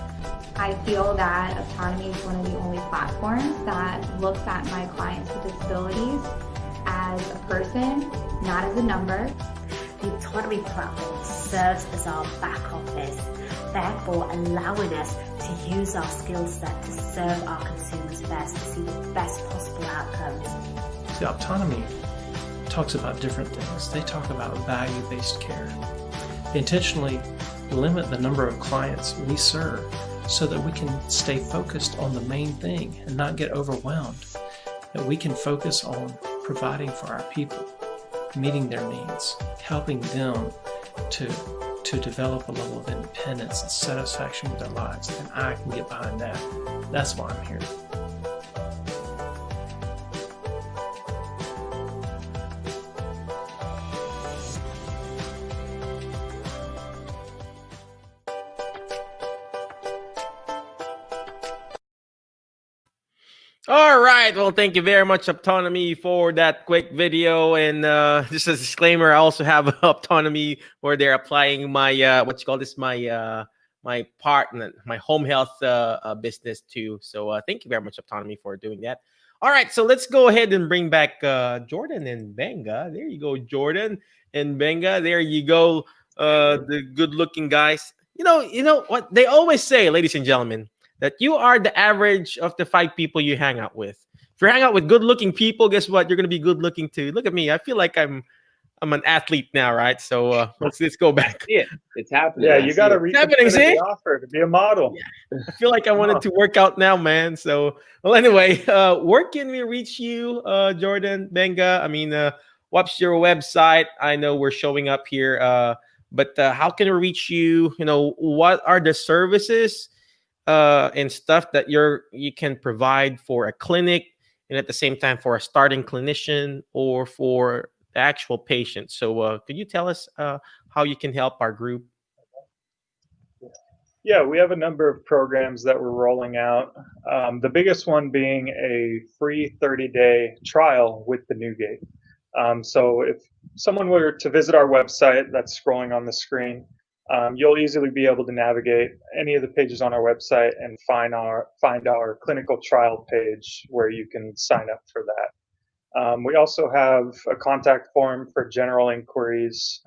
I feel that autonomy is one of the only platforms that looks at my clients with disabilities as a person, not as a number. The autonomy platform serves as our back office, therefore allowing us to use our skill set to serve our consumers best, to see the best possible outcomes. The autonomy talks about different things. They talk about value-based care. They intentionally limit the number of clients we serve so that we can stay focused on the main thing and not get overwhelmed. That we can focus on providing for our people, meeting their needs, helping them to develop a level of independence and satisfaction with their lives. And I can get behind that. That's why I'm here. All right. Well, thank you very much, Autonomy, for that quick video. And just as a disclaimer, I also have Autonomy where they're applying my my partner, my home health business too. So thank you very much, Autonomy, for doing that. All right. So let's go ahead and bring back Jordan and Benga. There you go, Jordan and Benga. There you go, the good-looking guys. You know what they always say, ladies and gentlemen, that you are the average of the 5 people you hang out with. If you hang out with good-looking people, guess what? You're going to be good-looking too. Look at me. I feel like I'm an athlete now, right? So let's go back. Yeah, it's happening. Yeah, you got to reach the offer to be a model. Yeah. I feel like I wanted to work out now, man. So, well, anyway, where can we reach you, Jordan, Benga? I mean, what's your website? I know we're showing up here, but how can we reach you? What are the services and stuff that you can provide for a clinic, and at the same time for a starting clinician or for the actual patient? So could you tell us how you can help our group? Yeah, we have a number of programs that we're rolling out. The biggest one being a free 30-day trial with the NewGait. So if someone were to visit our website that's scrolling on the screen, you'll easily be able to navigate any of the pages on our website and find our clinical trial page where you can sign up for that. We also have a contact form for general inquiries,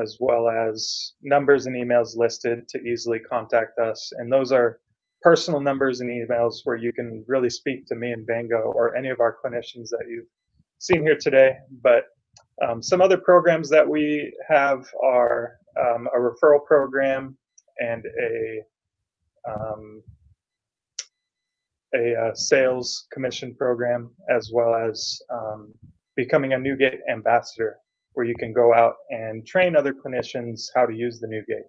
as well as numbers and emails listed to easily contact us. And those are personal numbers and emails where you can really speak to me and Benga or any of our clinicians that you've seen here today. But some other programs that we have are a referral program and a sales commission program, as well as becoming a NewGait ambassador. where you can go out and train other clinicians how to use the NewGait.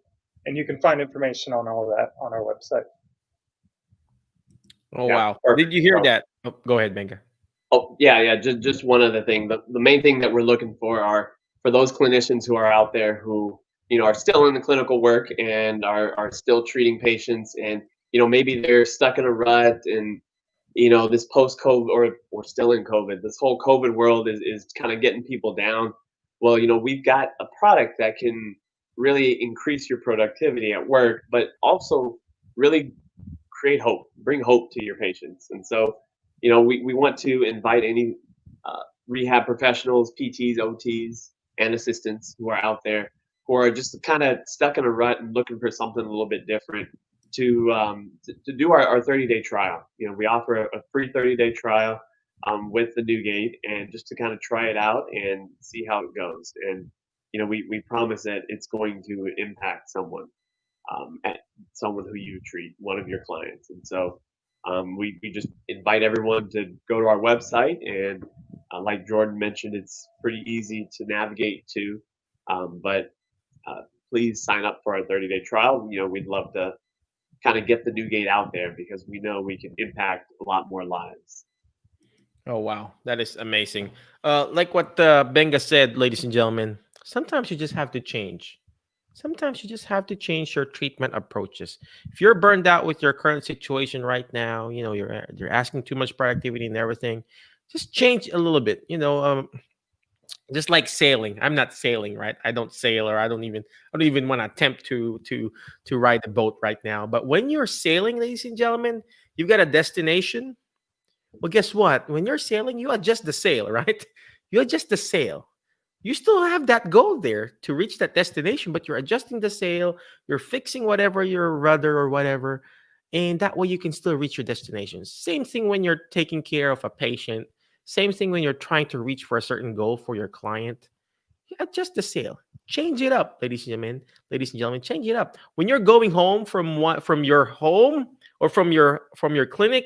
And you can find information on all that on our website. Oh, Yeah, wow. perfect. Did you hear So- that? Oh, go ahead, Benga. Oh, yeah. Just one other thing. The main thing that we're looking for are for those clinicians who are out there who, are still in the clinical work and are still treating patients, and, maybe they're stuck in a rut, and, this post-COVID or still in COVID, this whole COVID world is kind of getting people down. Well, we've got a product that can really increase your productivity at work, but also really create hope, bring hope to your patients. And so, we want to invite any rehab professionals, PTs, OTs, and assistants who are out there who are just kind of stuck in a rut and looking for something a little bit different to do our 30-day trial. We offer a free 30-day trial with the NewGait, and just to kind of try it out and see how it goes. And we promise that it's going to impact someone, at someone who you treat, one of your clients. And so we just invite everyone to go to our website, and like Jordan mentioned, it's pretty easy to navigate to. But please sign up for our 30-day trial. We'd love to kind of get the NewGait out there, because we know we can impact a lot more lives. Oh, wow. That is amazing. Like what Benga said, ladies and gentlemen, sometimes you just have to change. Sometimes you just have to change your treatment approaches. If you're burned out with your current situation right now, you're asking too much productivity and everything, just change a little bit. Just like sailing. I'm not sailing, right? I don't sail, or I don't even want to attempt to ride a boat right now. But when you're sailing, ladies and gentlemen, you've got a destination. Well, guess what? When you're sailing, you adjust the sail, right? You adjust the sail. You still have that goal there to reach that destination, but you're adjusting the sail, you're fixing whatever your rudder or whatever, and that way you can still reach your destination. Same thing when you're taking care of a patient. Same thing when you're trying to reach for a certain goal for your client. You adjust the sail. Change it up, ladies and gentlemen. Ladies and gentlemen, change it up. When you're going home from your home, or from your clinic,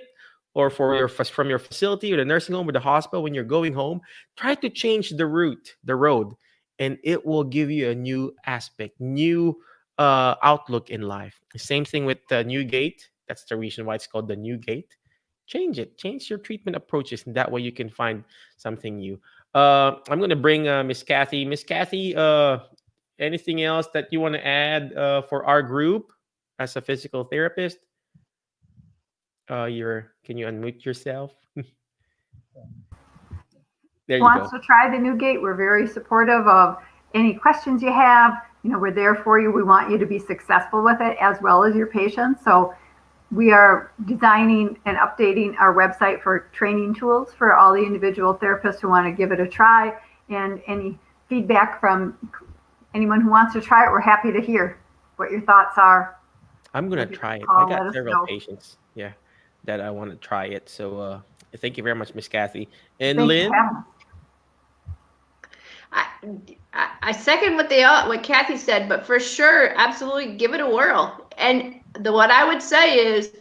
or from your facility, or the nursing home, or the hospital, when you're going home, try to change the road, and it will give you a new aspect, new outlook in life. The same thing with the NewGait. That's the reason why it's called the NewGait. Change it. Change your treatment approaches, and that way you can find something new. I'm going to bring Miss Kathy. Miss Kathy, anything else that you want to add for our group as a physical therapist? Can you unmute yourself? There you Wants go. to try the NewGait. We're very supportive of any questions you have. We're there for you. We want you to be successful with it, as well as your patients. So we are designing and updating our website for training tools for all the individual therapists who want to give it a try. And any feedback from anyone who wants to try it, we're happy to hear what your thoughts are. I'm going to try it. Call, I let got us several know. patients, that I want to try it. So thank you very much, Miss Kathy. And Thanks Lynn? for having us. I second what Kathy said, but for sure, absolutely give it a whirl. And what I would say is,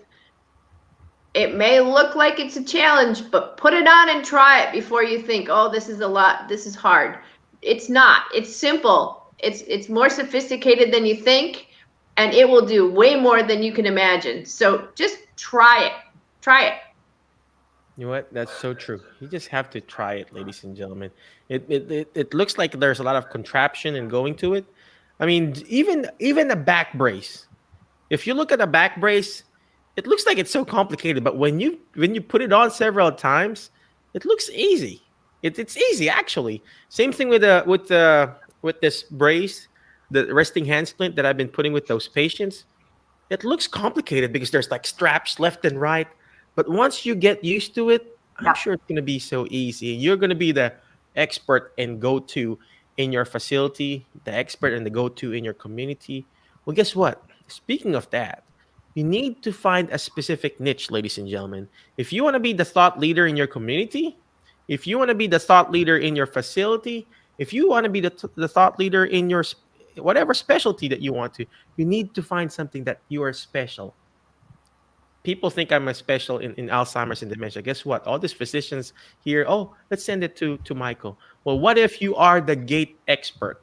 it may look like it's a challenge, but put it on and try it before you think, oh, this is a lot, this is hard. It's not. It's simple. It's more sophisticated than you think, and it will do way more than you can imagine. So just try it. Try it. You know what? That's so true. You just have to try it, ladies and gentlemen. It looks like there's a lot of contraption and going to it. I mean, even a back brace. If you look at a back brace, it looks like it's so complicated, but when you put it on several times, it looks easy. It's easy, actually. Same thing with this brace, the resting hand splint that I've been putting with those patients. It looks complicated because there's like straps left and right. But once you get used to it, I'm sure it's going to be so easy. You're going to be the expert and go-to in your facility, the expert and the go-to in your community. Well, guess what? Speaking of that, you need to find a specific niche, ladies and gentlemen. If you want to be the thought leader in your community, if you want to be the thought leader in your facility, if you want to be the thought leader in your whatever specialty that you want to, you need to find something that you are special. people think I'm a special in Alzheimer's and dementia. Guess what? All these physicians here, oh, let's send it to Michael. Well, what if you are the gait expert,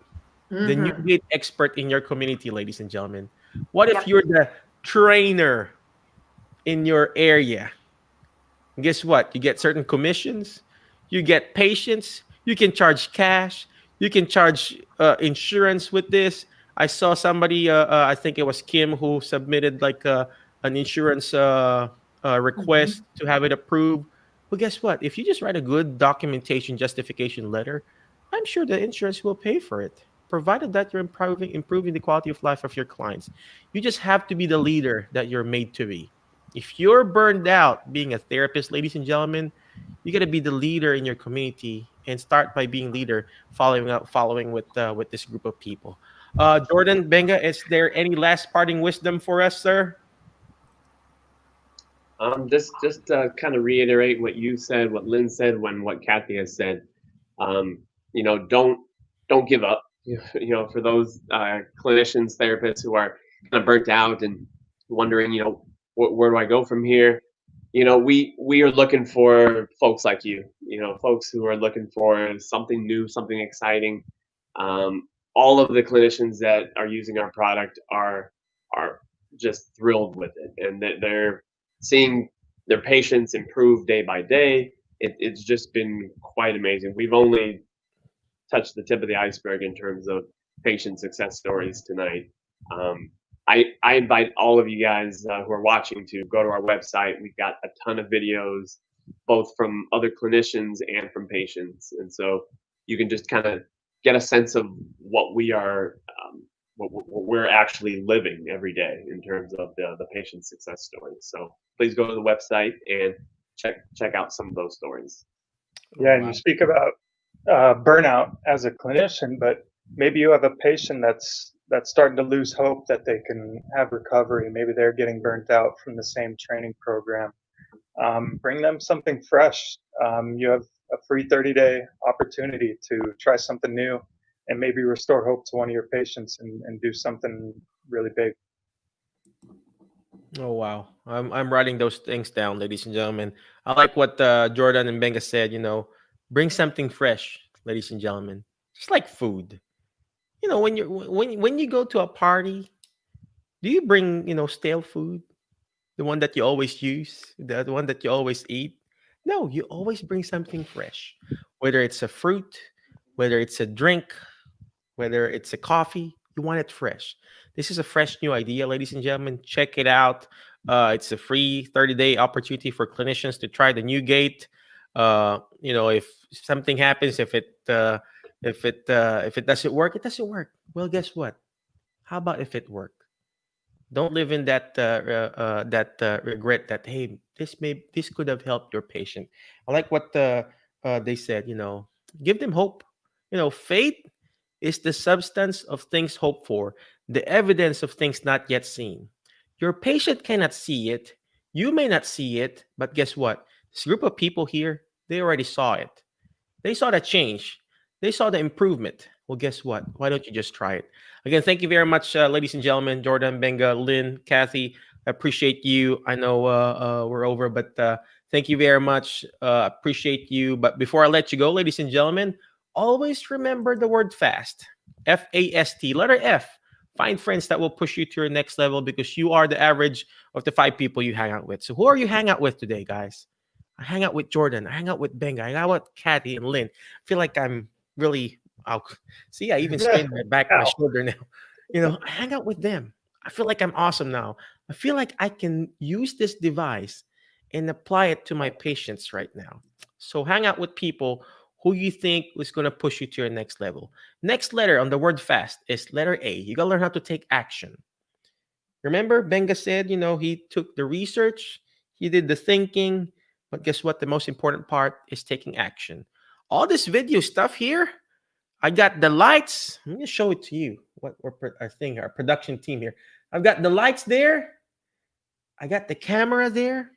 the new Mhm. gait expert in your community, ladies and gentlemen? What if Yep. you're the trainer in your area? Guess what? You get certain commissions, you get patients, you can charge cash, you can charge insurance with this. I saw somebody, I think it was Kim, who submitted like an insurance request Mhm. to have it approved. But guess what? If you just write a good documentation justification letter, I'm sure the insurance will pay for it, provided that you're improving the quality of life of your clients. You just have to be the leader that you're made to be. If you're burned out being a therapist, ladies and gentlemen, you got to be the leader in your community and start by being leader, following with this group of people. Jordan Benga, is there any last parting wisdom for us, sir? Just to kind of reiterate what you said, what Lynn said, when what Kathy has said. You know, don't give up. You know, for those clinicians, therapists who are kind of burnt out and wondering, you know, where do I go from here? You know, we are looking for folks like you. You know, folks who are looking for something new, something exciting. All of the clinicians that are using our product are just thrilled with it, and that they're seeing their patients improve day by day. It's just been quite amazing. We've only touched the tip of the iceberg in terms of patient success stories tonight. Um, I invite all of you guys who are watching to go to our website. We've got a ton of videos, both from other clinicians and from patients, and so you can just kind of get a sense of what we are, what we're actually living every day in terms of the patient success stories. So please go to the website and check out some of those stories. Yeah, and you speak about burnout as a clinician, but maybe you have a patient that's starting to lose hope that they can have recovery. Maybe they're getting burnt out from the same training program. Bring them something fresh. You have a free 30-day opportunity to try something new and maybe restore hope to one of your patients and do something really big. Oh wow, I'm writing those things down, ladies and gentlemen. I like what Jordan and Benga said. You know, bring something fresh, ladies and gentlemen. Just like food. You know, when you go to a party, do you bring stale food, the one that you always use, the one that you always eat? No, you always bring something fresh, whether it's a fruit, whether it's a drink, whether it's a coffee, you want it fresh. This is a fresh new idea, ladies and gentlemen. Check it out. It's a free 30-day opportunity for clinicians to try the NewGait. If something happens, if it doesn't work, it doesn't work. Well, guess what? How about if it worked? Don't live in that regret that, hey, this could have helped your patient. I like what they said. Give them hope. Faith is the substance of things hoped for, the evidence of things not yet seen. Your patient cannot see it, you may not see it, but guess what? This group of people here, they already saw it. They saw the change. They saw the improvement. Well, guess what? Why don't you just try it? Again, thank you very much, ladies and gentlemen. Jordan, Benga, Lynn, Kathy, I appreciate you. I know we're over, but thank you very much. Appreciate you. But before I let you go, ladies and gentlemen, always remember the word fast. FAST, letter F. Find friends that will push you to your next level because you are the average of the 5 people you hang out with. So who are you hang out with today, guys? I hang out with Jordan. I hang out with Benga. I hang out with Kathy and Lynn. I feel like I'm really out. See, I even strained my back, my shoulder now. I hang out with them. I feel like I'm awesome now. I feel like I can use this device and apply it to my patients right now. So hang out with people who you think is going to push you to your next level. Next letter on the word fast is letter A. You got to learn how to take action. Remember, Benga said, he took the research, he did the thinking, but guess what? The most important part is taking action. All this video stuff here, I got the lights. Let me show it to you. Our production team here. I've got the lights there. I got the camera there.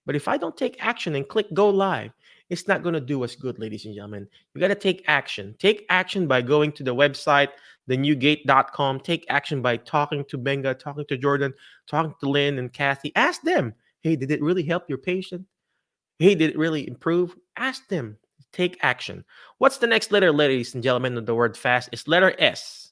But if I don't take action and click go live, it's not going to do us good, ladies and gentlemen. You got to take action. Take action by going to the website, thenewgate.com. Take action by talking to Benga, talking to Jordan, talking to Lynn and Kathy. Ask them, hey, did it really help your patient? Hey, did it really improve? Ask them. Take action. What's the next letter, ladies and gentlemen, of the word fast? It's letter S.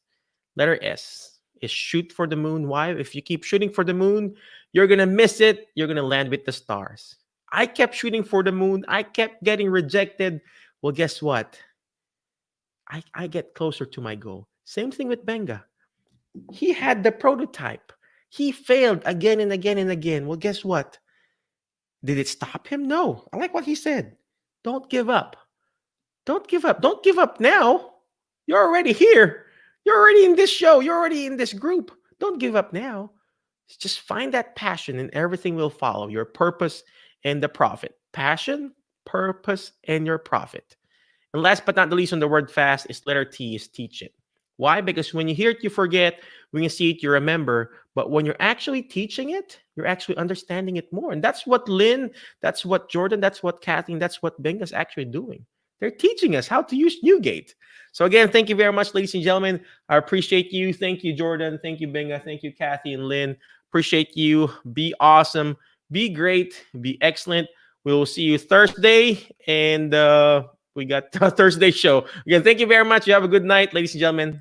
Letter S is shoot for the moon. Why? If you keep shooting for the moon, you're going to miss it. You're going to land with the stars. I kept shooting for the moon. I kept getting rejected. Well, guess what? I get closer to my goal. Same thing with Benga. He had the prototype. He failed again and again and again. Well, guess what? Did it stop him? No. I like what he said. Don't give up. Don't give up. Don't give up now. You're already here. You're already in this show. You're already in this group. Don't give up now. Just find that passion and everything will follow. Your purpose and the profit. Passion, purpose, and your profit. And last but not the least on the word fast is letter T, is teach it. Why? Because when you hear it, you forget. When you see it, you remember. But when you're actually teaching it, you're actually understanding it more. And that's what Lynn, that's what Jordan, that's what Kathleen, that's what Benga's actually doing. They're teaching us how to use NewGait. So again, thank you very much, ladies and gentlemen. I appreciate you. Thank you, Jordan. Thank you, Benga. Thank you, Kathy and Lynn. Appreciate you. Be awesome. Be great. Be excellent. We will see you Thursday. And we got a Thursday show. Again, thank you very much. You have a good night, ladies and gentlemen.